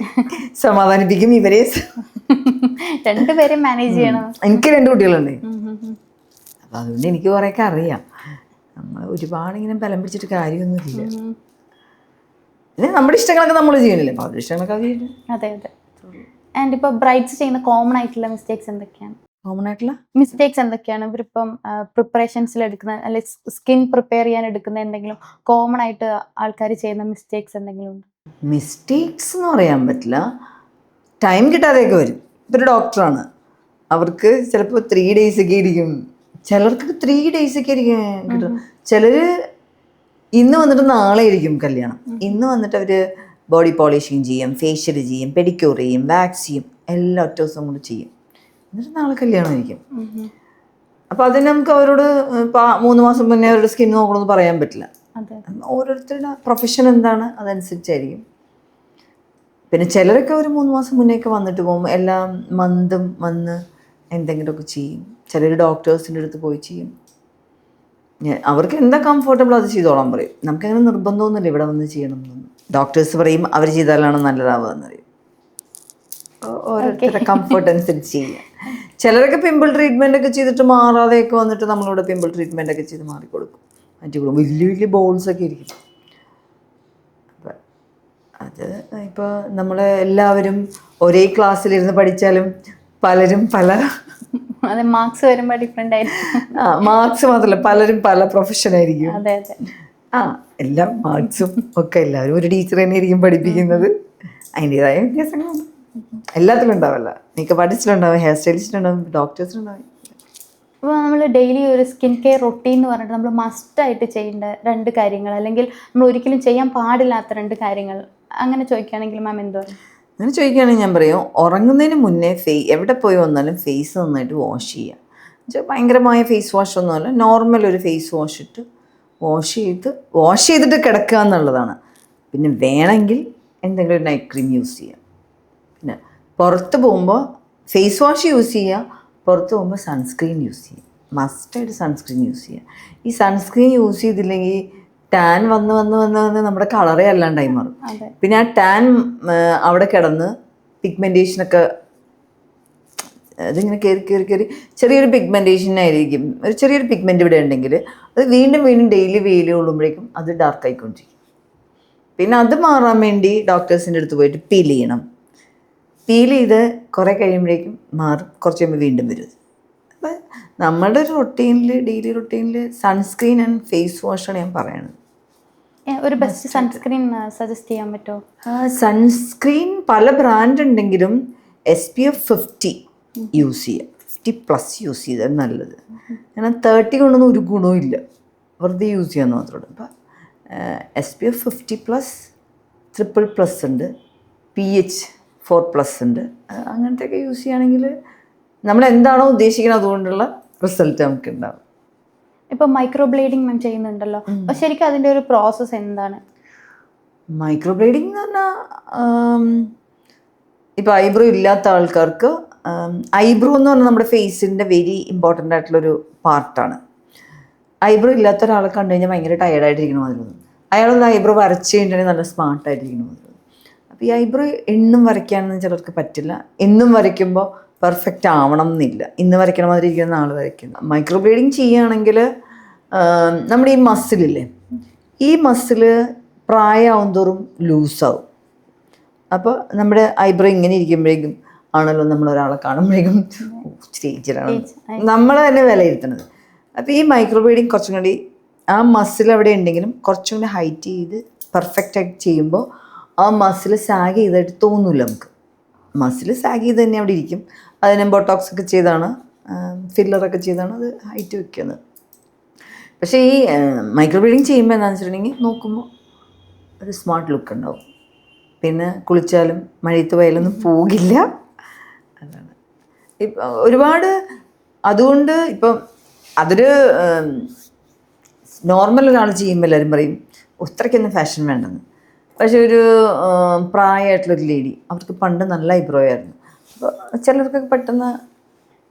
സമാധാനിപ്പിക്കും, ഇവരെ രണ്ടുപേരും മാനേജ് ചെയ്യണം. എനിക്ക് 2 കുട്ടികളുണ്ട്. അപ്പം അതുകൊണ്ട് എനിക്ക് കുറേയൊക്കെ അറിയാം. നമ്മൾ ഒരുപാട് ഇങ്ങനെ ബലം പിടിച്ചിട്ട് കാര്യമൊന്നുമില്ല. പിന്നെ നമ്മുടെ ഇഷ്ടങ്ങളൊക്കെ നമ്മൾ ചെയ്യണില്ലേ, അപ്പോൾ അവരുടെ ഇഷ്ടങ്ങളൊക്കെ അവർ ചെയ്യണം. അതെ. ആൻഡ് ഇപ്പോൾ ബ്രൈഡ്സ് ചെയ്യുന്ന കോമൺ ആയിട്ടുള്ള മിസ്റ്റേക്സ് എന്തൊക്കെയാണ്? കോമൺ ആയിട്ടുള്ള മിസ്റ്റേക്സ് എന്തൊക്കെയാണ് ഇവരിപ്പം പ്രിപ്പറേഷൻസിൽ എടുക്കുന്ന അല്ലെ സ്കിൻ പ്രിപ്പയർ ചെയ്യാൻ എടുക്കുന്ന എന്തെങ്കിലും കോമൺ ആയിട്ട് ആൾക്കാർ ചെയ്യുന്ന മിസ്റ്റേക്സ് എന്തെങ്കിലും ഉണ്ട്? മിസ്റ്റേക്സ് എന്ന് പറയാൻ പറ്റില്ല, ടൈം കിട്ടാതെയൊക്കെ വരും. ഇപ്പം ഒരു ഡോക്ടറാണ്, അവർക്ക് ചിലപ്പോൾ 3 days ഒക്കെ ഇരിക്കും, ചിലർക്ക് 3 days ഒക്കെ ഇരിക്കും കിട്ടും. ചിലർ ഇന്ന് വന്നിട്ട് നാളെ ഇരിക്കും കല്യാണം. ഇന്ന് വന്നിട്ട് അവർ ബോഡി പോളിഷിങ് ചെയ്യും, ഫേഷ്യൽ ചെയ്യും, പെഡിക്യൂർ ചെയ്യും, വാക്സ് ചെയ്യും, എല്ലാം ഒറ്റ ദിവസം കൊണ്ട് ചെയ്യും. എന്നിട്ട് നാളെ കല്യാണമായിരിക്കും. അപ്പോൾ അതിന് നമുക്ക് അവരോട് 3 മാസം മുന്നേ അവരുടെ സ്കിൻ നോക്കണമെന്ന് പറയാൻ പറ്റില്ല. ഓരോരുത്തരുടെ പ്രൊഫഷൻ എന്താണ് അതനുസരിച്ചായിരിക്കും. പിന്നെ ചിലരൊക്കെ ഒരു 3 മാസം മുന്നേയൊക്കെ വന്നിട്ട് പോകും, എല്ലാം മന്തും വന്ന് എന്തെങ്കിലുമൊക്കെ ചെയ്യും. ചിലർ ഡോക്ടേഴ്സിൻ്റെ അടുത്ത് പോയി ചെയ്യും. അവർക്ക് എന്താ കംഫർട്ടബിൾ അത് ചെയ്തോളാൻ പറയും. നമുക്കങ്ങനെ നിർബന്ധമൊന്നുമില്ല ഇവിടെ വന്ന് ചെയ്യണം എന്നൊന്നും. ഡോക്ടേഴ്സ് പറയും അവർ ചെയ്താലാണ് നല്ലതാവുക എന്ന് പറയും. ഓരോരുത്തരുടെ കംഫർട്ട് അനുസരിച്ച് ചെയ്യുക. ചിലരൊക്കെ പിമ്പിൾ ട്രീറ്റ്മെൻ്റ് ഒക്കെ ചെയ്തിട്ട് മാറാതെയൊക്കെ വന്നിട്ട് നമ്മളിവിടെ പിമ്പിൾ ട്രീറ്റ്മെൻ്റ് ഒക്കെ ചെയ്ത് മാറിക്കൊടുക്കും, മാറ്റി കൊടുക്കും. വലിയ വലിയ ബോൾസൊക്കെ ഇരിക്കും. അപ്പം അത് ഇപ്പോൾ നമ്മൾ എല്ലാവരും ഒരേ ക്ലാസ്സിലിരുന്ന് പഠിച്ചാലും പലരും പല മാർക്സ് വരുമ്പോൾ ഡിഫറെൻ്റ് ആയിരിക്കും. മാർക്സ് മാത്രമല്ല, പലരും പല പ്രൊഫഷനായിരിക്കും. അതെ അതെ. എല്ലാം മാർക്സും ഒക്കെ എല്ലാവരും ഒരു ടീച്ചർ തന്നെ ആയിരിക്കും പഠിപ്പിക്കുന്നത്. അതിൻ്റെതായ വ്യത്യാസങ്ങളുണ്ട്, എല്ലാത്തിലും ഉണ്ടാവില്ല. മേക്കപ്പ് ആർട്ടിസ്റ്റിലുണ്ടാവും, ഹെയർ സ്റ്റൈലിസ്റ്റിലുണ്ടാവും, ഡോക്ടേഴ്സിലുണ്ടാവും. അപ്പോൾ നമ്മൾ ഡെയിലി ഒരു സ്കിൻ കെയർ റൊട്ടീൻ എന്ന് പറഞ്ഞിട്ട് നമ്മൾ മസ്റ്റായിട്ട് ചെയ്യേണ്ട 2 കാര്യങ്ങൾ, അല്ലെങ്കിൽ നമ്മൾ ഒരിക്കലും ചെയ്യാൻ പാടില്ലാത്ത 2 കാര്യങ്ങൾ അങ്ങനെ ചോദിക്കുകയാണെങ്കിൽ മാം എന്ത് പറയും? അങ്ങനെ ചോദിക്കുകയാണെങ്കിൽ ഞാൻ പറയും, ഉറങ്ങുന്നതിന് മുന്നേ എവിടെ പോയി വന്നാലും ഫേസ് നന്നായിട്ട് വാഷ് ചെയ്യുക. ഭയങ്കരമായ ഫേസ് വാഷ് ഒന്നുമല്ല, നോർമൽ ഒരു ഫേസ് വാഷ് ഇട്ട് വാഷ് ചെയ്തിട്ട് കിടക്കുക എന്നുള്ളതാണ്. പിന്നെ വേണമെങ്കിൽ എന്തെങ്കിലും ഒരു നൈറ്റ് ക്രീം യൂസ് ചെയ്യാം. പിന്നെ പുറത്ത് പോകുമ്പോൾ ഫേസ് വാഷ് യൂസ് ചെയ്യുക, പുറത്ത് പോകുമ്പോൾ സൺസ്ക്രീൻ യൂസ് ചെയ്യുക. മസ്റ്റായിട്ട് സൺസ്ക്രീൻ യൂസ് ചെയ്യുക. ഈ സൺസ്ക്രീൻ യൂസ് ചെയ്തില്ലെങ്കിൽ ടാൻ വന്ന് നമ്മുടെ കളറേ അല്ലാണ്ടായി മാറും. പിന്നെ ആ ടാൻ അവിടെ കിടന്ന് പിഗ്മെൻറ്റേഷനൊക്കെ അതിങ്ങനെ കയറി ചെറിയൊരു പിഗ്മെൻറ്റേഷനായിരിക്കും. ഒരു ചെറിയൊരു പിഗ്മെൻ്റ് ഇവിടെ ഉണ്ടെങ്കിൽ അത് വീണ്ടും ഡെയിലി വെയിൽ കൊള്ളുമ്പോഴേക്കും അത് ഡാർക്ക് ആയിക്കൊണ്ടിരിക്കും. പിന്നെ അത് മാറാൻ വേണ്ടി ഡോക്ടേഴ്സിൻ്റെ അടുത്ത് പോയിട്ട് പീൽ ചെയ്യണം. പീൽ ചെയ്ത് കുറേ കഴിയുമ്പോഴേക്കും മാറും, കുറച്ച് കഴിയുമ്പോൾ വീണ്ടും വരും. അപ്പം നമ്മുടെ ഡെയിലി റൊട്ടീനിൽ സൺസ്ക്രീൻ ആൻഡ് ഫേസ് വാഷാണ് ഞാൻ പറയണത്. ഒരു ബെസ്റ്റ് സൺസ്ക്രീൻ സജസ്റ്റ് ചെയ്യാൻ പറ്റുമോ? സൺസ്ക്രീൻ പല ബ്രാൻഡ് ഉണ്ടെങ്കിലും SPF 50 യൂസ് ചെയ്യുക, 50+ യൂസ് ചെയ്താൽ നല്ലത്. കാരണം 30 കൊണ്ടൊന്നും ഒരു ഗുണവും ഇല്ല, വെറുതെ യൂസ് ചെയ്യാമെന്ന് മാത്രമേ. അപ്പം SPF 50+, TRIPL+ ഉണ്ട്, PH 4+ ഉണ്ട്. അങ്ങനത്തെയൊക്കെ യൂസ് ചെയ്യുകയാണെങ്കിൽ നമ്മൾ എന്താണോ ഉദ്ദേശിക്കുന്നത് അതുകൊണ്ടുള്ള റിസൾട്ട് നമുക്ക് ഉണ്ടാവും. ഇപ്പോൾ മൈക്രോബ്ലേഡിങ് മാം ചെയ്യുന്നുണ്ടല്ലോ, അപ്പോൾ ശരിക്കും അതിൻ്റെ ഒരു പ്രോസസ്സ് എന്താണ്? മൈക്രോബ്ലേഡിങ് എന്ന് പറഞ്ഞാൽ ഇപ്പോൾ ഐബ്രോ ഇല്ലാത്ത ആൾക്കാർക്ക്, ഐബ്രോ എന്ന് പറഞ്ഞാൽ നമ്മുടെ ഫേസിൻ്റെ വെരി ഇമ്പോർട്ടൻ്റ് ആയിട്ടുള്ളൊരു പാർട്ടാണ്. ഐബ്രോ ഇല്ലാത്ത ഒരാളെ കണ്ടു കഴിഞ്ഞാൽ ഭയങ്കര ടയർഡായിട്ടിരിക്കണ മാതിരി തോന്നും. അയാളൊന്ന് ഐബ്രോ വരച്ച് കഴിഞ്ഞിട്ടുണ്ടെങ്കിൽ നല്ല സ്മാർട്ടായിട്ടിരിക്കണ മാതിരി തോന്നും. അപ്പോൾ ഈ ഐബ്രോ എന്നും വരയ്ക്കാനൊന്നും ചിലർക്ക് പറ്റില്ല. എന്നും വരയ്ക്കുമ്പോൾ പെർഫെക്റ്റ് ആവണം എന്നില്ല. ഇന്ന് വരയ്ക്കണ മാതിരി ഇരിക്കുന്ന നാൾ വരയ്ക്കുന്നു. മൈക്രോബ്ലേഡിങ് ചെയ്യുകയാണെങ്കിൽ നമ്മുടെ ഈ മസിലില്ലേ, ഈ മസില് പ്രായമാവും തോറും ലൂസാവും. അപ്പോൾ നമ്മുടെ ഐബ്രോ ഇങ്ങനെ ഇരിക്കുമ്പോഴേക്കും ആണല്ലോ നമ്മളൊരാളെ കാണുമ്പോഴേക്കും സ്റ്റേജിലാണ് നമ്മൾ തന്നെ വിലയിരുത്തുന്നത്. അപ്പോൾ ഈ മൈക്രോബ്ലേഡിങ് കുറച്ചും കൂടി ആ മസിൽ അവിടെ ഉണ്ടെങ്കിലും കുറച്ചും കൂടി ഹൈറ്റ് ചെയ്ത് പെർഫെക്റ്റായിട്ട് ചെയ്യുമ്പോൾ ആ മസിൽ സാഗ് ചെയ്തായിട്ട് തോന്നില്ല നമുക്ക്. മസിൽ സാഗ് ചെയ്ത് തന്നെ അവിടെ ഇരിക്കും. അതിന് ബോട്ടോക്സ് ഒക്കെ ചെയ്താണ്, ഫില്ലറൊക്കെ ചെയ്താണ് അത് ഹൈറ്റ് വയ്ക്കുന്നത്. പക്ഷേ ഈ മൈക്രോബ്ലേഡിങ് ചെയ്യുമ്പോൾ എന്താണെന്ന് വെച്ചിട്ടുണ്ടെങ്കിൽ നോക്കുമ്പോൾ ഒരു സ്മാർട്ട് ലുക്ക് ഉണ്ടാവും. പിന്നെ കുളിച്ചാലും മഴയത്ത് പോയാലൊന്നും പോകില്ല. അതാണ് ഒരുപാട്. അതുകൊണ്ട് ഇപ്പം അതൊരു നോർമൽ ഒരാൾ ചെയ്യുമ്പോൾ എല്ലാവരും പറയും ഇത്രയ്ക്കൊന്നും ഫാഷൻ വേണ്ടെന്ന്. പക്ഷെ ഒരു പ്രായമായിട്ടുള്ളൊരു ലേഡി, അവർക്ക് പണ്ട് നല്ല ഐബ്രോ ആയിരുന്നു. അപ്പോൾ ചിലർക്കൊക്കെ പെട്ടെന്ന്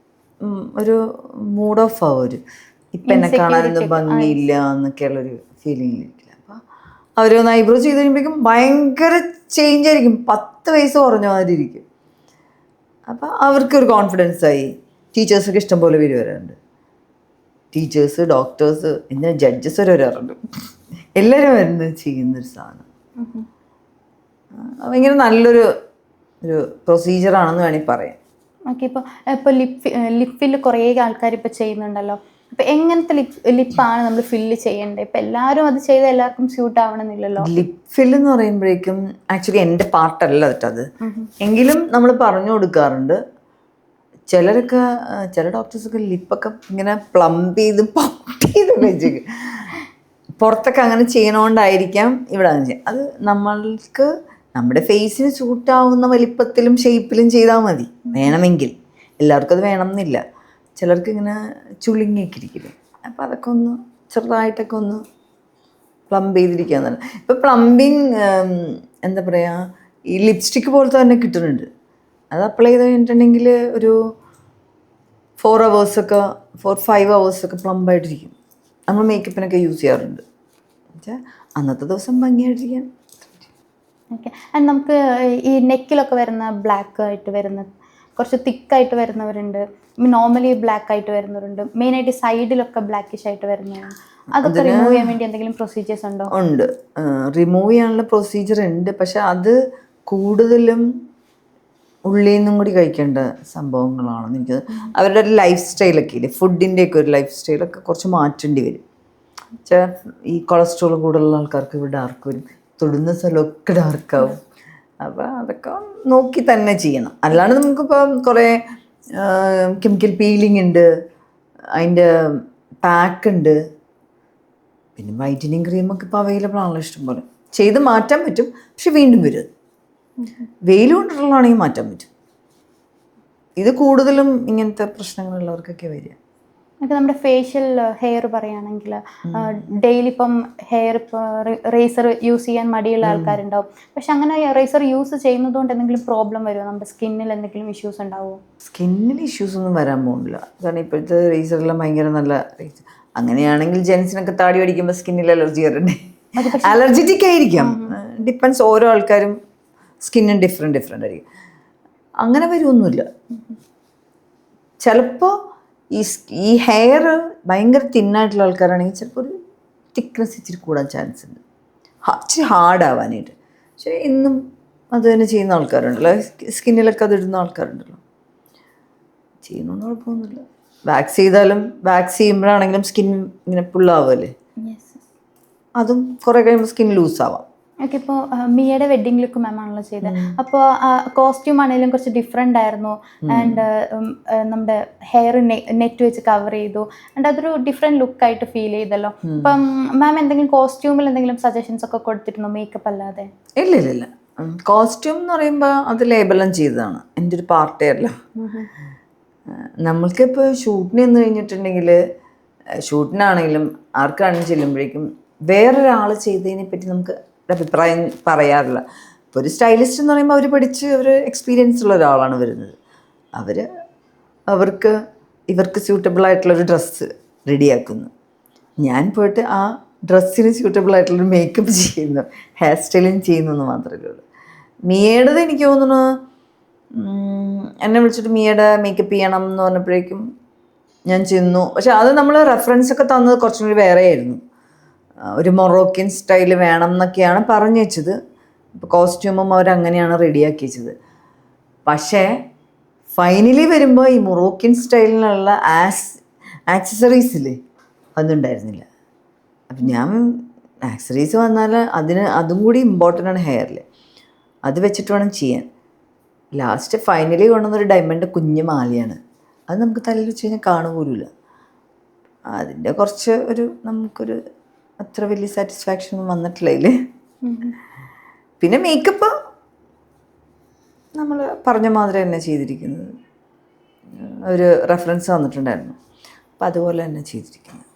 ഒരു മൂഡ് ഓഫ് ആവും. ഇപ്പം എന്നെ കാണാനൊന്നും ഭംഗിയില്ല എന്നൊക്കെയുള്ളൊരു ഫീലിംഗ് ഇരിക്കില്ല. അപ്പോൾ അവരൊന്ന് ഐബ്രോ ചെയ്ത് കഴിയുമ്പോഴേക്കും ഭയങ്കര ചേഞ്ച് ആയിരിക്കും, 10 വയസ്സ് കുറഞ്ഞ മാതിരി ഇരിക്കും. അപ്പോൾ അവർക്കൊരു കോൺഫിഡൻസായി. ടീച്ചേഴ്സൊക്കെ ഇഷ്ടംപോലെ പേര് വരാറുണ്ട്. ടീച്ചേഴ്സ്, ഡോക്ടേഴ്സ്, എന്തിനാ ജഡ്ജസ് വരെ വരാറുണ്ട്. എല്ലാവരും വരുന്നത് ചെയ്യുന്നൊരു സാധനം. ഭയങ്കര നല്ലൊരു പ്രൊസീജിയറാണെന്ന് വേണമെങ്കിൽ പറയാം. ഓക്കെ. ഇപ്പോൾ ലിപ്പിൽ കുറേ ആൾക്കാർ ഇപ്പോൾ ചെയ്യുന്നുണ്ടല്ലോ. അപ്പോൾ എങ്ങനത്തെ ലിപ്പാണ് നമ്മൾ ഫില്ല് ചെയ്യേണ്ടത്? ഇപ്പം എല്ലാവരും അത് ചെയ്ത് എല്ലാവർക്കും സ്യൂട്ട് ആവണമെന്നില്ലല്ലോ. ലിപ് ഫില്ല് എന്ന് പറയുമ്പോഴേക്കും ആക്ച്വലി എൻ്റെ പാർട്ടല്ല കേട്ടോ അത്. എങ്കിലും നമ്മൾ പറഞ്ഞു കൊടുക്കാറുണ്ട്. ചിലരൊക്കെ ചില ഡോക്ടേഴ്സൊക്കെ ലിപ്പൊക്കെ ഇങ്ങനെ പ്ലംബ് ചെയ്ത് വെച്ചേക്കും. പുറത്തൊക്കെ അങ്ങനെ ചെയ്യണോണ്ടായിരിക്കാം ഇവിടെ അങ്ങനെ ചെയ്യും. അത് നമ്മൾക്ക് നമ്മുടെ ഫേസിന് സൂട്ടാവുന്ന വലിപ്പത്തിലും ഷേപ്പിലും ചെയ്താൽ മതി വേണമെങ്കിൽ. എല്ലാവർക്കും അത് വേണം എന്നില്ല. ചിലർക്ക് ഇങ്ങനെ ചുളുങ്ങിയൊക്കെ ഇരിക്കില്ലേ, അപ്പോൾ അതൊക്കെ ഒന്ന് ചെറുതായിട്ടൊക്കെ ഒന്ന് പ്ലംബ് ചെയ്തിരിക്കുകയെന്നാണ്. ഇപ്പോൾ പ്ലംബിങ് എന്താ പറയുക, ഈ ലിപ്സ്റ്റിക്ക് പോലത്തെ തന്നെ കിട്ടുന്നുണ്ട്. അത് അപ്ലൈ ചെയ്ത് കഴിഞ്ഞിട്ടുണ്ടെങ്കിൽ ഒരു 4 hours-ഒക്കെ 4-5 hours-ഒക്കെ പ്ലംബായിട്ടിരിക്കും. നമ്മൾ മേക്കപ്പിനൊക്കെ യൂസ് ചെയ്യാറുണ്ട്. എന്നുവെച്ചാൽ അന്നത്തെ ദിവസം ഭംഗിയായിട്ടിരിക്കാൻ. ഓക്കെ. ആൻഡ് നമുക്ക് ഈ നെക്കിലൊക്കെ വരുന്ന ബ്ലാക്ക് ആയിട്ട് വരുന്ന, കുറച്ച് തിക്കായിട്ട് വരുന്നവരുണ്ട്, നോർമലി ബ്ലാക്ക് ആയിട്ട് വരുന്നവരുണ്ട്, മെയിനായിട്ട് സൈഡിലൊക്കെ ബ്ലാക്കിഷ് ആയിട്ട് വരുന്നവരുണ്ട്. അതൊക്കെ റിമൂവ് ചെയ്യാൻ വേണ്ടി എന്തെങ്കിലും പ്രൊസീജിയേഴ്സ് ഉണ്ടോ? ഉണ്ട്, റിമൂവ് ചെയ്യാനുള്ള പ്രൊസീജിയർ ഉണ്ട്. പക്ഷെ അത് കൂടുതലും ഉള്ളിൽ നിന്നും കൂടി കഴിക്കേണ്ട സംഭവങ്ങളാണെന്ന് എനിക്ക്. അവരുടെ ഒരു ലൈഫ് സ്റ്റൈലൊക്കെ ഇല്ലേ, ഫുഡിൻ്റെയൊക്കെ ഒരു ലൈഫ് സ്റ്റൈലൊക്കെ കുറച്ച് മാറ്റേണ്ടി വരും. വെച്ചാൽ ഈ കൊളസ്ട്രോൾ കൂടുതലുള്ള ആൾക്കാർക്ക് ഇവിടെ ഡാർക്ക് വരും, തൊടുന്ന സ്ഥലമൊക്കെ ഡാർക്കാവും. അപ്പോൾ അതൊക്കെ നോക്കി തന്നെ ചെയ്യണം. അല്ലാണ്ട് നമുക്കിപ്പം കുറേ കെമിക്കൽ പീലിംഗ് ഉണ്ട്, അതിൻ്റെ പാക്ക് ഉണ്ട്, പിന്നെ വൈറ്റനിങ് ക്രീമൊക്കെ ഇപ്പോൾ അവൈലബിൾ ആണല്ലോ ഇഷ്ടംപോലെ. ചെയ്ത് മാറ്റാൻ പറ്റും, പക്ഷെ വീണ്ടും വരും. വെയിൽ കൊണ്ടുള്ളതാണെങ്കിൽ മാറ്റാൻ പറ്റും. ഇത് കൂടുതലും ഇങ്ങനത്തെ പ്രശ്നങ്ങളുള്ളവർക്കൊക്കെ വരിക. ഒക്കെ നമ്മുടെ ഫേഷ്യൽ ഹെയർ പറയുകയാണെങ്കിൽ ഡെയിലി ഇപ്പം ഹെയർ ഇപ്പോൾ റേസർ യൂസ് ചെയ്യാൻ മടിയുള്ള ആൾക്കാരുണ്ടാവും. പക്ഷെ അങ്ങനെ റേസർ യൂസ് ചെയ്യുന്നത് കൊണ്ട് എന്തെങ്കിലും പ്രോബ്ലം വരുമോ? നമ്മുടെ സ്കിന്നിൽ എന്തെങ്കിലും ഇഷ്യൂസ് ഉണ്ടാവുമോ? സ്കിന്നിൽ ഇഷ്യൂസ് ഒന്നും വരാൻ പോകുന്നില്ല. കാരണം ഇപ്പോഴത്തെ റേസറെല്ലാം ഭയങ്കര നല്ല റേസർ. അങ്ങനെയാണെങ്കിൽ ജെൻസിനൊക്കെ താടി അടിക്കുമ്പോൾ സ്കിന്നിൽ അലർജി വരണ്ടേ? അലർജറ്റിക് ആയിരിക്കാം, ഡിപ്പെൻസ്. ഓരോ ആൾക്കാരും സ്കിന്നും ഡിഫറെൻ്റ് ആയിരിക്കും. അങ്ങനെ വരുമൊന്നുമില്ല. ചിലപ്പോൾ ഈ ഹെയർ ഭയങ്കര തിന്നായിട്ടുള്ള ആൾക്കാരാണെങ്കിൽ ചിലപ്പോൾ ഒരു തിക്നെസ് ഇച്ചിരി കൂടാൻ ചാൻസ് ഉണ്ട്, ഇച്ചിരി ഹാർഡാവാനായിട്ട്. പക്ഷേ ഇന്നും അത് തന്നെ ചെയ്യുന്ന ആൾക്കാരുണ്ടല്ലോ, സ്കിന്നിലൊക്കെ അത് ഇടുന്ന ആൾക്കാരുണ്ടല്ലോ. ചെയ്യുന്നൊന്നും കുഴപ്പമൊന്നുമില്ല. വാക്സ് ചെയ്താലും വാക്സ് ചെയ്യുമ്പോഴാണെങ്കിലും സ്കിൻ ഇങ്ങനെ പുള്ളാവുമല്ലേ, അതും കുറേ കഴിയുമ്പോൾ സ്കിൻ ലൂസാവാം. ഓക്കെ. ഇപ്പോൾ മിയയുടെ വെഡ്ഡിങ് ലുക്ക് മാം ആണല്ലോ ചെയ്തത്. അപ്പോൾ കോസ്റ്റ്യൂം ആണെങ്കിലും കുറച്ച് ഡിഫറെൻ്റ് ആയിരുന്നു. ആൻഡ് നമ്മുടെ ഹെയർ നെറ്റ് വെച്ച് കവർ ചെയ്തു. ആൻഡ് അതൊരു ഡിഫറെൻറ്റ് ലുക്കായിട്ട് ഫീൽ ചെയ്തല്ലോ. അപ്പം മാം എന്തെങ്കിലും കോസ്റ്റ്യൂമിൽ എന്തെങ്കിലും സജഷൻസ് ഒക്കെ കൊടുത്തിരുന്നോ മേക്കപ്പ് അല്ലാതെ? ഇല്ല. കോസ്റ്റ്യൂം എന്ന് പറയുമ്പോൾ അത് ലേബലം ചെയ്തതാണ്, എൻ്റെ ഒരു പാർട്ടേ അല്ല. നമ്മൾക്കിപ്പോൾ ഷൂട്ടിന് എന്ന് കഴിഞ്ഞിട്ടുണ്ടെങ്കിൽ, ഷൂട്ടിനാണെങ്കിലും ആർക്കാണെങ്കിലും ചെല്ലുമ്പോഴേക്കും വേറൊരാൾ ചെയ്തതിനെ പറ്റി നമുക്ക് അഭിപ്രായം പറയാറില്ല. ഇപ്പോൾ ഒരു സ്റ്റൈലിസ്റ്റ് എന്ന് പറയുമ്പോൾ അവർ പഠിച്ച് അവർ എക്സ്പീരിയൻസ് ഉള്ള ഒരാളാണ് വരുന്നത്. ഇവർക്ക് സ്യൂട്ടബിൾ ആയിട്ടുള്ളൊരു ഡ്രസ്സ് റെഡിയാക്കുന്നു. ഞാൻ പോയിട്ട് ആ ഡ്രസ്സിന് സ്യൂട്ടബിൾ ആയിട്ടുള്ളൊരു മേക്കപ്പ് ചെയ്യുന്നു, ഹെയർ സ്റ്റൈലിങ് ചെയ്യുന്നു എന്ന് മാത്രമേ ഉള്ളൂ. മിയയുടേത് എനിക്ക് തോന്നുന്നു, എന്നെ വിളിച്ചിട്ട് മിയയുടെ മേക്കപ്പ് ചെയ്യണം എന്ന് പറഞ്ഞപ്പോഴേക്കും ഞാൻ ചെന്നു. പക്ഷെ അത് നമ്മൾ റെഫറൻസൊക്കെ തന്നത് കുറച്ചും കൂടി വേറെ ആയിരുന്നു. ഒരു മൊറോക്കൻ സ്റ്റൈൽ വേണം എന്നൊക്കെയാണ് പറഞ്ഞു വെച്ചത്. ഇപ്പോൾ കോസ്റ്റ്യൂമും അവരങ്ങനെയാണ് റെഡിയാക്കി വെച്ചത്. പക്ഷേ ഫൈനലി വരുമ്പോൾ ഈ മൊറോക്കൻ സ്റ്റൈലിനുള്ള ആക്സസറീസില്ലേ, അതൊന്നും ഉണ്ടായിരുന്നില്ല. അപ്പം ഞാൻ ആക്സസറീസ് വന്നാൽ അതും കൂടി ഇമ്പോർട്ടൻ്റ് ആണ് ഹെയറിൽ. അത് വെച്ചിട്ട് വേണം ചെയ്യാൻ. ലാസ്റ്റ് ഫൈനലി കൊണ്ടുവന്നൊരു ഡയമണ്ട് കുഞ്ഞു മാലയാണ്. അത് നമുക്ക് തലയിൽ വെച്ച് കഴിഞ്ഞാൽ കാണുപോലുമില്ല. അതിൻ്റെ കുറച്ച് നമുക്കൊരു അത്ര വലിയ സാറ്റിസ്ഫാക്ഷൻ ഒന്നും വന്നിട്ടില്ല അതിൽ. പിന്നെ മേക്കപ്പ് നമ്മൾ പറഞ്ഞ മാതിരി തന്നെ ചെയ്തിരിക്കുന്നത്. ഒരു റെഫറൻസ് തന്നിട്ടുണ്ടായിരുന്നു, അപ്പം അതുപോലെ തന്നെ ചെയ്തിരിക്കുന്നത്.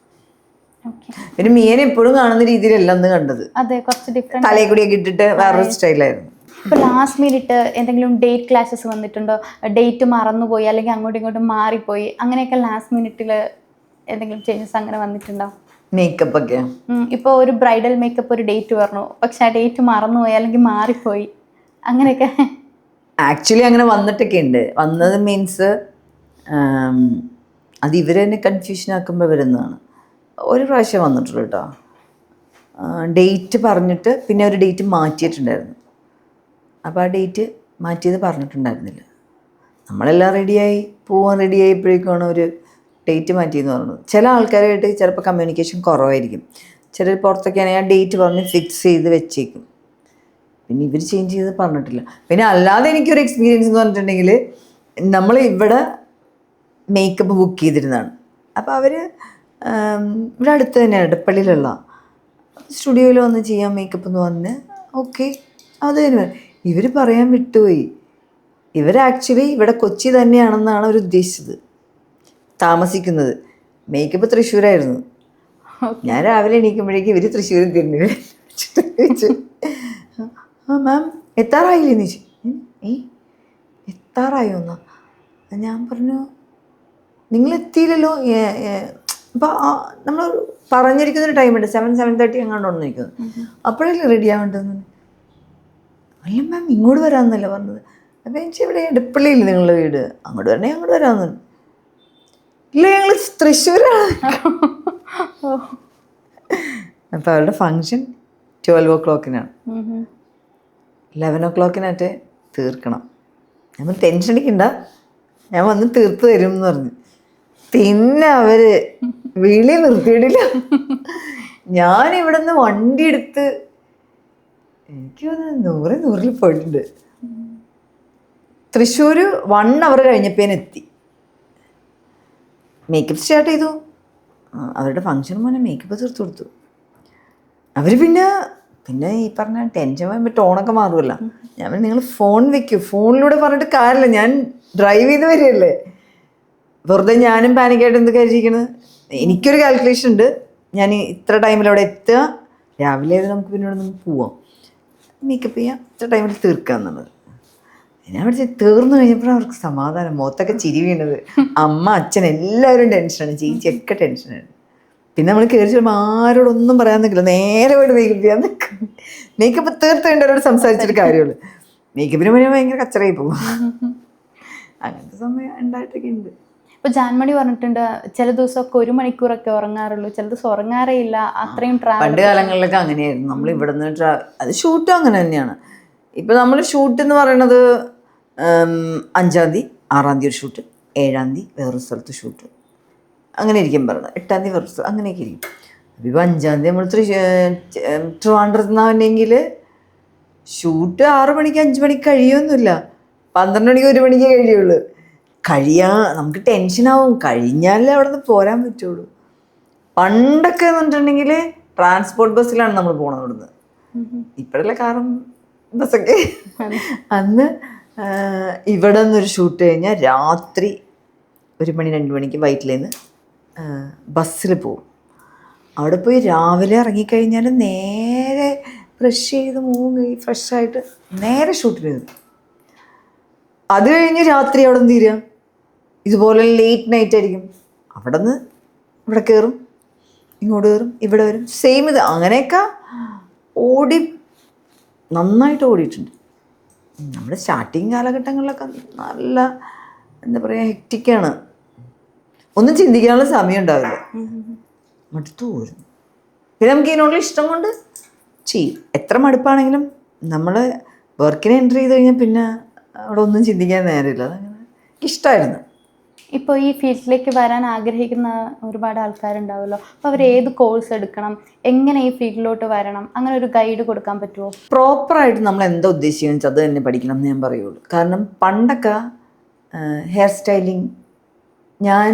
പിന്നെ മിയനെ എപ്പോഴും കാണുന്ന രീതിയിലല്ല അന്ന് കണ്ടത്. തലയിൽ കൂടിയൊക്കെ ഇട്ടിട്ട് വേറൊരു സ്റ്റൈലായിരുന്നു. ഇപ്പോൾ ലാസ്റ്റ് മിനിറ്റ് എന്തെങ്കിലും ഡേറ്റ് ക്ലാഷസ് വന്നിട്ടുണ്ടോ? ഡേറ്റ് മറന്നുപോയി അല്ലെങ്കിൽ അങ്ങോട്ടും ഇങ്ങോട്ടും മാറിപ്പോയി, അങ്ങനെയൊക്കെ ലാസ്റ്റ് മിനിറ്റിൽ എന്തെങ്കിലും ചേഞ്ചസ് അങ്ങനെ വന്നിട്ടുണ്ടോ? മേക്കപ്പ് ഒക്കെ ഇപ്പോൾ ഒരു ബ്രൈഡൽ മേക്കപ്പ് ഒരു ഡേറ്റ് പറഞ്ഞു, പക്ഷെ ആ ഡേറ്റ് മറന്നുപോയി അല്ലെങ്കിൽ മാറിപ്പോയി, അങ്ങനെയൊക്കെ? ആക്ച്വലി അങ്ങനെ വന്നിട്ടൊക്കെ ഉണ്ട്. വന്നത് മീൻസ് അത് ഇവർ തന്നെ കൺഫ്യൂഷൻ ആക്കുമ്പോൾ വരുന്നതാണ്. ഒരു പ്രാവശ്യം വന്നിട്ടുള്ളൂ കേട്ടോ. ഡേറ്റ് പറഞ്ഞിട്ട് പിന്നെ ഒരു ഡേറ്റ് മാറ്റിയിട്ടുണ്ടായിരുന്നു. അപ്പോൾ ആ ഡേറ്റ് മാറ്റിയത് പറഞ്ഞിട്ടുണ്ടായിരുന്നില്ല. നമ്മളെല്ലാം റെഡിയായി പോകാൻ റെഡിയായപ്പോഴേക്കാണ് ഒരു ഡേറ്റ് മാറ്റിയെന്ന് പറഞ്ഞത്. ചില ആൾക്കാരായിട്ട് ചിലപ്പോൾ കമ്മ്യൂണിക്കേഷൻ കുറവായിരിക്കും. ചിലർ പുറത്തൊക്കെ ആണെങ്കിൽ ആ ഡേറ്റ് പറഞ്ഞ് ഫിക്സ് ചെയ്ത് വെച്ചേക്കും. പിന്നെ ഇവർ ചേഞ്ച് ചെയ്ത് പറഞ്ഞിട്ടില്ല. പിന്നെ അല്ലാതെ എനിക്കൊരു എക്സ്പീരിയൻസ് എന്ന് പറഞ്ഞിട്ടുണ്ടെങ്കിൽ, നമ്മൾ ഇവിടെ മേക്കപ്പ് ബുക്ക് ചെയ്തിരുന്നതാണ്. അപ്പോൾ അവർ ഇവിടെ അടുത്ത് തന്നെയാണ്, എടപ്പള്ളിയിലുള്ള സ്റ്റുഡിയോയിൽ വന്ന് ചെയ്യാം മേക്കപ്പ് എന്ന് പറഞ്ഞ് ഓക്കെ. അത് തന്നെ ഇവർ പറയാൻ വിട്ടുപോയി. ഇവർ ആക്ച്വലി ഇവിടെ കൊച്ചി തന്നെയാണെന്നാണ് അവർ ഉദ്ദേശിച്ചത് താമസിക്കുന്നത്. മേക്കപ്പ് തൃശ്ശൂരായിരുന്നു. ഞാൻ രാവിലെ എണീക്കുമ്പോഴേക്കും ഇവർ തൃശ്ശൂരിൽ തിരിഞ്ഞു ചോദിച്ചു, ആ മാം എത്താറായില്ലേന്ന് ചോദിച്ചു. എത്താറായോ എന്നാ? ഞാൻ പറഞ്ഞു നിങ്ങൾ എത്തിയില്ലല്ലോ. അപ്പോൾ നമ്മൾ പറഞ്ഞിരിക്കുന്നൊരു ടൈമുണ്ട്, 7-7:30 എങ്ങാണ്ടോന്ന് നിൽക്കുന്നത്. അപ്പോഴല്ലേ റെഡി ആവേണ്ടതെന്ന്. അല്ല മാം ഇങ്ങോട്ട് വരാമെന്നല്ല പറഞ്ഞത്. അപ്പോൾ എനിക്ക് ഇവിടെ എടപ്പള്ളിയില്ല നിങ്ങളുടെ വീട്, അങ്ങോട്ട് വരണേ അങ്ങോട്ട് വരാമെന്ന്. ഇല്ല ഞങ്ങൾ തൃശ്ശൂരാണ്. അപ്പോൾ അവരുടെ ഫങ്ഷൻ 12 o'clock 11 o'clock തീർക്കണം. നമ്മൾ ടെൻഷൻ അടിക്കണ്ട, ഞാൻ വന്ന് തീർത്ത് തരും എന്ന് പറഞ്ഞു. പിന്നെ അവർ വിളി നിർത്തിയിട്ടില്ല. ഞാനിവിടെ നിന്ന് വണ്ടി എടുത്ത് എനിക്ക് 100 പോയിട്ടുണ്ട്. തൃശ്ശൂർ 1 hour കഴിഞ്ഞപ്പോൾ എത്തി. മേക്കപ്പ് സ്റ്റാർട്ട് ചെയ്തു. അവരുടെ ഫങ്ഷൻ മോനെ മേക്കപ്പ് തീർത്ത് കൊടുത്തു. അവർ പിന്നെ ഈ പറഞ്ഞ ടെൻഷൻ വരുമ്പോൾ ടോണൊക്കെ മാറുമല്ലോ. ഞാൻ നിങ്ങൾ ഫോൺ വെക്കൂ, ഫോണിലൂടെ പറഞ്ഞിട്ട് കാര്യമില്ല, ഞാൻ ഡ്രൈവ് ചെയ്ത് വരികയല്ലേ. വെറുതെ ഞാനും പാനിക്കായിട്ട് എന്ത് കരുതിയിരിക്കുന്നത്. എനിക്കൊരു കാൽക്കുലേഷൻ ഉണ്ട്, ഞാൻ ഇത്ര ടൈമിൽ അവിടെ എത്തുക, രാവിലെ നമുക്ക് പിന്നെ ഇവിടെ നമുക്ക് പോവാം, മേക്കപ്പ് ചെയ്യാം, ഇത്ര ടൈമിൽ തീർക്കുക എന്നുള്ളത്. ഞാൻ അവിടെ തീർന്നു കഴിഞ്ഞപ്പോഴാണ് അവർക്ക് സമാധാനം, മുഖത്തൊക്കെ ചിരി വീണത്. അമ്മ അച്ഛൻ എല്ലാവരും ടെൻഷനാണ്, ചേച്ചിയൊക്കെ ടെൻഷനാണ്. പിന്നെ നമ്മൾ കയറി ചെല്ലുമ്പോൾ ആരോടൊന്നും പറയാൻ നിൽക്കില്ല, നേരെ പോയിട്ട് മേക്കപ്പ് ചെയ്യാൻ നിൽക്കും. മേക്കപ്പ് തീർത്ത് വേണ്ടവരോട് സംസാരിച്ചിട്ട് കാര്യമുള്ളൂ. മേക്കപ്പിന് മുന്നേ ഭയങ്കര കച്ചറായി പോകും. അങ്ങനത്തെ സമയം ഉണ്ടായിട്ടൊക്കെ ഉണ്ട്. ഇപ്പോൾ ജാൻമണി പറഞ്ഞിട്ടുണ്ട് ചില ദിവസമൊക്കെ 1 മണിക്കൂറൊക്കെ ഉറങ്ങാറുള്ളൂ, ചില ദിവസം ഉറങ്ങാറേ ഇല്ല, അത്രയും ട്രാവൽ. പണ്ട് കാലങ്ങളിലൊക്കെ അങ്ങനെയായിരുന്നു. നമ്മൾ ഇവിടെ നിന്ന് അത് ഷൂട്ടും അങ്ങനെ തന്നെയാണ്. ഇപ്പം നമ്മൾ ഷൂട്ട് എന്ന് പറയണത് 5-ാം തീയതി 6-ാം തീയതി ഒരു ഷൂട്ട്, 7-ാം തീയതി വേറൊരു സ്ഥലത്ത് ഷൂട്ട്, അങ്ങനെ ഇരിക്കും പറയുന്നത്. 8-ാം തീയതി വേറൊരു സ്ഥലം, അങ്ങനെയൊക്കെ ഇരിക്കും. ഇപ്പോൾ 5-ാം തീയതി നമ്മൾ ട്രിവാൻഡ്രത്തുനിന്നാണെങ്കിൽ ഷൂട്ട് 6 മണിക്ക് 5 മണിക്ക് കഴിയുമൊന്നുമില്ല, 12 മണിക്ക് 1 മണിക്ക് കഴിയുള്ളൂ. നമുക്ക് ടെൻഷനാവും, കഴിഞ്ഞാലേ അവിടെ നിന്ന് പോരാൻ പറ്റുള്ളൂ. പണ്ടൊക്കെ എന്ന് പറഞ്ഞിട്ടുണ്ടെങ്കിൽ ട്രാൻസ്പോർട്ട് ബസ്സിലാണ് നമ്മൾ പോകണത് ഇവിടുന്ന്. ഇപ്പോഴല്ലേ കാറും ബസ്സൊക്കെ. അന്ന് ഇവിടെ നിന്നൊരു ഷൂട്ട് കഴിഞ്ഞാൽ രാത്രി 1 മണി 2 മണിക്ക് വൈറ്റിലേന്ന് ബസ്സിൽ പോകും. അവിടെ പോയി രാവിലെ ഇറങ്ങിക്കഴിഞ്ഞാൽ നേരെ ബ്രഷ് ചെയ്ത് മുഖം കഴുകി ഫ്രഷായിട്ട് നേരെ ഷൂട്ടിൽ കയറും. അത് കഴിഞ്ഞ് രാത്രി അവിടെ നിന്ന് തീരുക ഇതുപോലെ ലേറ്റ് നൈറ്റ് ആയിരിക്കും. അവിടെ നിന്ന് ഇവിടെ കയറും, ഇങ്ങോട്ട് കയറും, ഇവിടെ വരും, സെയിം ഇത്. അങ്ങനെയൊക്കെ നന്നായിട്ട് ഓടിയിട്ടുണ്ട്. നമ്മുടെ സ്റ്റാർട്ടിങ് കാലഘട്ടങ്ങളിലൊക്കെ നല്ല എന്താ പറയുക ഹെക്റ്റിക്കാണ്. ഒന്നും ചിന്തിക്കാനുള്ള സമയം ഉണ്ടാവില്ല, മടുത്തു പോരും. പിന്നെ നമുക്ക് ഇതിനുള്ള ഇഷ്ടം കൊണ്ട് ചെയ്യും. എത്ര മടുപ്പാണെങ്കിലും നമ്മൾ വർക്കിനെ എൻ്റർ ചെയ്ത് കഴിഞ്ഞാൽ പിന്നെ അവിടെ ഒന്നും ചിന്തിക്കാൻ നേരമില്ല. അതങ്ങനെ ഇഷ്ടമായിരുന്നു. ഇപ്പോൾ ഈ ഫീൽഡിലേക്ക് വരാൻ ആഗ്രഹിക്കുന്ന ഒരുപാട് ആൾക്കാരുണ്ടാവുമല്ലോ, അപ്പോൾ അവർ ഏത് കോഴ്സ് എടുക്കണം, എങ്ങനെ ഈ ഫീൽഡിലോട്ട് വരണം, അങ്ങനെ ഒരു ഗൈഡ് കൊടുക്കാൻ പറ്റുമോ? പ്രോപ്പറായിട്ട് നമ്മൾ എന്താ ഉദ്ദേശിക്കുന്നത് വെച്ചാൽ അത് തന്നെ പഠിക്കണം എന്ന് ഞാൻ പറയുള്ളൂ. കാരണം പണ്ടൊക്കെ ഹെയർ സ്റ്റൈലിങ് ഞാൻ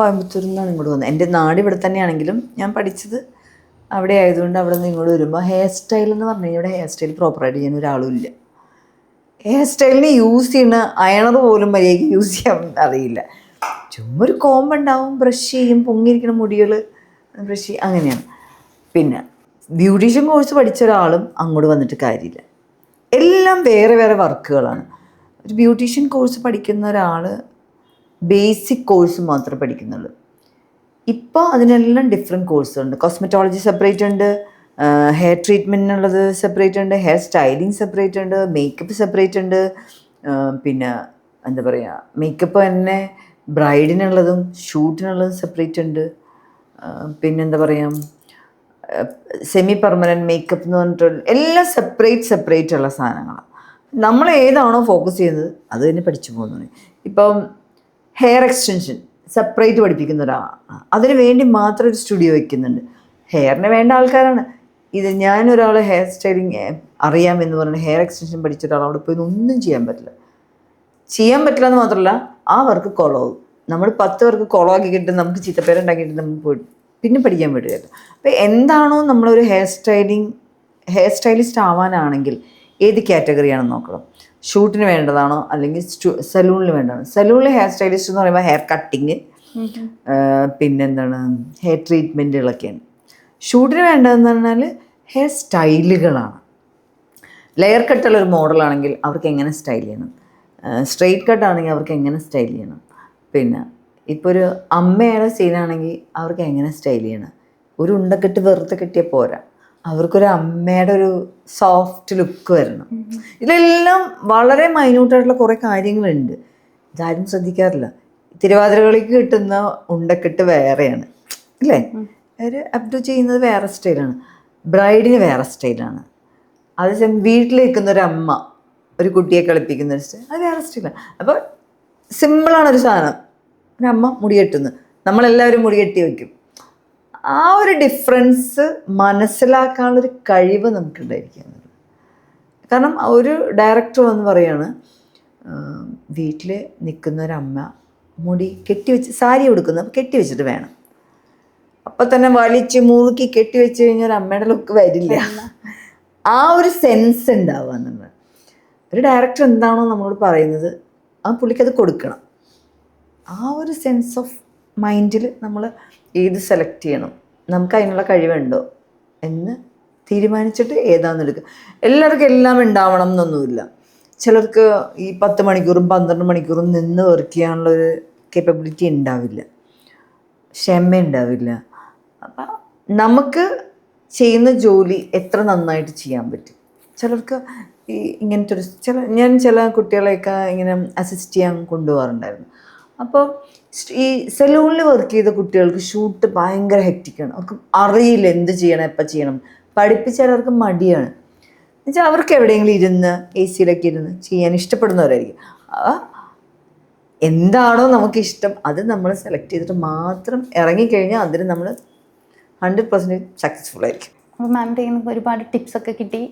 കോയമ്പത്തൂരിൽ നിന്നാണ് ഇങ്ങോട്ട് വന്നത്. എൻ്റെ നാട് ഇവിടെ തന്നെയാണെങ്കിലും ഞാൻ പഠിച്ചത് അവിടെ ആയതുകൊണ്ട് അവിടെ നിന്ന് ഇങ്ങോട്ട് വരുമ്പോൾ ഹെയർ സ്റ്റൈൽ എന്ന് പറഞ്ഞു കഴിഞ്ഞാൽ ഇവിടെ ഹെയർ സ്റ്റൈൽ പ്രോപ്പറായിട്ട് ചെയ്യാൻ ഒരാളും ഇല്ല. ഹെയർ സ്റ്റൈലിന് യൂസ് ചെയ്യുന്ന അയണർ പോലും മര്യാദയ്ക്ക് യൂസ് ചെയ്യാൻ അറിയില്ല. ചുമ്മാ ഒരു കോമ്പ് ഉണ്ടാവും, ബ്രഷ് ചെയ്യും, പൊങ്ങിയിരിക്കുന്ന മുടികൾ ബ്രഷ് ചെയ്യും, അങ്ങനെയാണ്. പിന്നെ ബ്യൂട്ടീഷ്യൻ കോഴ്സ് പഠിച്ച ഒരാളും അങ്ങോട്ട് വന്നിട്ട് കാര്യമില്ല. എല്ലാം വേറെ വേറെ വർക്കുകളാണ്. ഒരു ബ്യൂട്ടീഷ്യൻ കോഴ്സ് പഠിക്കുന്ന ഒരാൾ ബേസിക് കോഴ്സ് മാത്രമേ പഠിക്കുന്നുള്ളൂ. ഇപ്പോൾ അതിനെല്ലാം ഡിഫറെൻറ്റ് കോഴ്സുണ്ട്. കോസ്മെറ്റോളജി സെപ്പറേറ്റ് ഉണ്ട്, ഹെയർ ട്രീറ്റ്മെൻറ്റിനുള്ളത് സെപ്പറേറ്റ് ഉണ്ട്, ഹെയർ സ്റ്റൈലിംഗ് സെപ്പറേറ്റ് ഉണ്ട്, മേക്കപ്പ് സെപ്പറേറ്റ് ഉണ്ട്. പിന്നെ എന്താ പറയുക, മേക്കപ്പ് തന്നെ ബ്രൈഡിനുള്ളതും ഷൂട്ടിനുള്ളതും സെപ്പറേറ്റ് ഉണ്ട്. പിന്നെന്താ പറയുക, സെമി പെർമനൻറ്റ് മേക്കപ്പ് എന്ന് പറഞ്ഞിട്ട് എല്ലാം സെപ്പറേറ്റ് ഉള്ള സാധനങ്ങളാണ്. നമ്മൾ ഏതാണോ ഫോക്കസ് ചെയ്യുന്നത് അത് തന്നെ പഠിച്ചു പോകുന്നത്. ഇപ്പം ഹെയർ എക്സ്റ്റൻഷൻ സെപ്പറേറ്റ് പഠിപ്പിക്കുന്ന അതിന് വേണ്ടി മാത്രം ഒരു സ്റ്റുഡിയോ വയ്ക്കുന്നുണ്ട്. ഹെയറിന് വേണ്ട ആൾക്കാരാണ് ഇത്. ഞാനൊരാൾ ഹെയർ സ്റ്റൈലിങ് അറിയാമെന്ന് പറഞ്ഞ് ഹെയർ എക്സ്റ്റൻഷൻ പഠിച്ച ഒരാൾ അവിടെ പോയി ഒന്നും ചെയ്യാൻ പറ്റില്ല എന്ന് മാത്രമല്ല ആ വർക്ക് കുളമാവും. നമ്മൾ 10 പേർക്ക് കുളമാക്കിയിട്ട് നമുക്ക് ചീത്തപ്പേരുണ്ടാക്കിയിട്ട് നമ്മൾ പോയി പിന്നെ പഠിക്കാൻ പറ്റില്ല. അപ്പോൾ എന്താണോ നമ്മളൊരു ഹെയർ സ്റ്റൈലിസ്റ്റ് ആവാനാണെങ്കിൽ ഏത് കാറ്റഗറിയാണെന്ന് നോക്കണം. ഷൂട്ടിന് വേണ്ടതാണോ അല്ലെങ്കിൽ സലൂണിൽ വേണ്ടതാണോ? സലൂണിൽ ഹെയർ സ്റ്റൈലിസ്റ്റ് എന്ന് പറയുമ്പോൾ ഹെയർ കട്ടിങ് പിന്നെന്താണ് ഹെയർ ട്രീറ്റ്മെൻറ്റുകളൊക്കെയാണ്. ഷൂട്ടിന് വേണ്ടതെന്ന് പറഞ്ഞാൽ ഹെയർ സ്റ്റൈലുകളാണ്. ലെയർ കട്ടുള്ളൊരു മോഡലാണെങ്കിൽ അവർക്ക് എങ്ങനെ സ്റ്റൈൽ ചെയ്യണം, സ്ട്രെയിറ്റ് കട്ടാണെങ്കിൽ അവർക്ക് എങ്ങനെ സ്റ്റൈൽ ചെയ്യണം, പിന്നെ ഇപ്പോൾ ഒരു അമ്മയുടെ സീനാണെങ്കിൽ അവർക്ക് എങ്ങനെ സ്റ്റൈൽ ചെയ്യണം. ഒരു ഉണ്ടക്കെട്ട് വെറുതെ കെട്ടിയാൽ പോരാ, അവർക്കൊരു അമ്മയുടെ ഒരു സോഫ്റ്റ് ലുക്ക് വരണം. ഇതെല്ലാം വളരെ മൈന്യൂട്ടായിട്ടുള്ള കുറേ കാര്യങ്ങളുണ്ട്, ഇതാരും ശ്രദ്ധിക്കാറില്ല. തിരുവാതിരകളിക്ക് കിട്ടുന്ന ഉണ്ടക്കെട്ട് വേറെയാണ് അല്ലേ, ഒരു അപ്ഡു ചെയ്യുന്നത് വേറെ സ്റ്റൈലാണ്, ബ്രൈഡിന് വേറെ സ്റ്റൈലാണ്. അതേസമയം വീട്ടിലിരിക്കുന്ന ഒരു അമ്മ ഒരു കുട്ടിയെ കളിപ്പിക്കുന്ന ഒരു സ്റ്റൈൽ അത് വേറെ സ്റ്റൈലാണ്. അപ്പോൾ സിമ്പിളാണൊരു സാധനം. ഒരു അമ്മ മുടി കെട്ടുന്നു, നമ്മളെല്ലാവരും മുടി കെട്ടി വയ്ക്കും. ആ ഒരു ഡിഫറൻസ് മനസ്സിലാക്കാനുള്ളൊരു കഴിവ് നമുക്കുണ്ടായിരിക്കുക. കാരണം ഒരു ഡയറക്ടർ വന്ന് പറയാണ് വീട്ടിൽ നിൽക്കുന്ന ഒരമ്മ മുടി കെട്ടിവെച്ച് സാരി ഉടുക്കുന്നു, അപ്പോൾ കെട്ടിവെച്ചിട്ട് വേണം. അപ്പം തന്നെ വലിച്ച് മുറുക്കി കെട്ടിവെച്ച് കഴിഞ്ഞാൽ ഒരു അമ്മയുടെ ലുക്ക് വരില്ല. ആ ഒരു സെൻസ് ഉണ്ടാവുക എന്നുള്ളത്. ഒരു ഡയറക്ടർ എന്താണോ നമ്മളോട് പറയുന്നത് ആ പുള്ളിക്കത് കൊടുക്കണം. ആ ഒരു സെൻസ് ഓഫ് മൈൻഡിൽ നമ്മൾ ഏത് സെലക്ട് ചെയ്യണം, നമുക്ക് അതിനുള്ള കഴിവുണ്ടോ എന്ന് തീരുമാനിച്ചിട്ട് ഏതാണെന്ന് എടുക്കുക. എല്ലാവർക്കും എല്ലാം ഉണ്ടാവണം എന്നൊന്നുമില്ല. ചിലർക്ക് ഈ 10 മണിക്കൂറും 12 മണിക്കൂറും നിന്ന് വർക്ക് ചെയ്യാനുള്ളൊരു കേപ്പബിലിറ്റി ഉണ്ടാവില്ല, ക്ഷമ ഉണ്ടാവില്ല. അപ്പം നമുക്ക് ചെയ്യുന്ന ജോലി എത്ര നന്നായിട്ട് ചെയ്യാൻ പറ്റും. ചിലർക്ക് ഈ ഇങ്ങനത്തെ ഒരു ഞാൻ ചില കുട്ടികളെയൊക്കെ ഇങ്ങനെ അസിസ്റ്റ് ചെയ്യാൻ കൊണ്ടുപോകാറുണ്ടായിരുന്നു. അപ്പോൾ ഈ സലൂണിൽ വർക്ക് ചെയ്ത കുട്ടികൾക്ക് ഷൂട്ട് ഭയങ്കര ഹെക്റ്റിക്കാണ്, അവർക്ക് അറിയില്ല എന്ത് ചെയ്യണം എപ്പോൾ ചെയ്യണം. പഠിപ്പിച്ചാൽ അവർക്ക് മടിയാണ്. എന്നുവെച്ചാൽ അവർക്ക് എവിടെയെങ്കിലും ഇരുന്ന് AC-യിലൊക്കെ ഇരുന്ന് ചെയ്യാൻ ഇഷ്ടപ്പെടുന്നവരായിരിക്കും. എന്താണോ നമുക്കിഷ്ടം അത് നമ്മൾ സെലക്ട് ചെയ്തിട്ട് മാത്രം ഇറങ്ങിക്കഴിഞ്ഞാൽ അതിന് നമ്മൾ 100% സക്സസ്ഫുൾ ആയിരിക്കും. അപ്പോൾ മാമിൻ്റെ ഒരുപാട് ടിപ്സൊക്കെ കിട്ടി.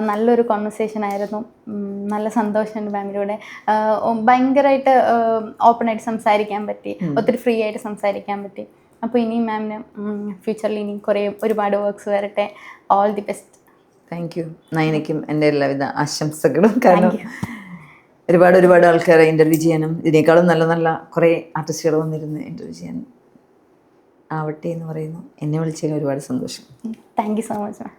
നല്ലൊരു കോൺവെർസേഷൻ ആയിരുന്നു. നല്ല സന്തോഷമുണ്ട് മാമിൻ്റെ കൂടെ. ഭയങ്കരമായിട്ട് ഓപ്പണായിട്ട് സംസാരിക്കാൻ പറ്റി, ഒത്തിരി ഫ്രീ ആയിട്ട് സംസാരിക്കാൻ പറ്റി. അപ്പോൾ ഇനിയും മാമിന് ഫ്യൂച്ചറിൽ ഇനിയും ഒരുപാട് വർക്ക്സ് വരട്ടെ. All the best. Thank you. നയനയ്ക്കും എൻ്റെ എല്ലാവിധ ആശംസകളും. കാരണം ഒരുപാട് ആൾക്കാരെ ഇൻ്റർവ്യൂ ചെയ്യാനും ഇതിനേക്കാളും നല്ല നല്ല കുറേ ആർട്ടിസ്റ്റുകൾ വന്നിരുന്ന് ഇൻ്റർവ്യൂ ചെയ്യാൻ ആവട്ടെ എന്ന് പറയുന്നു. എന്നെ വിളിച്ചതിന് ഒരുപാട് സന്തോഷം. Thank you so much ma'am.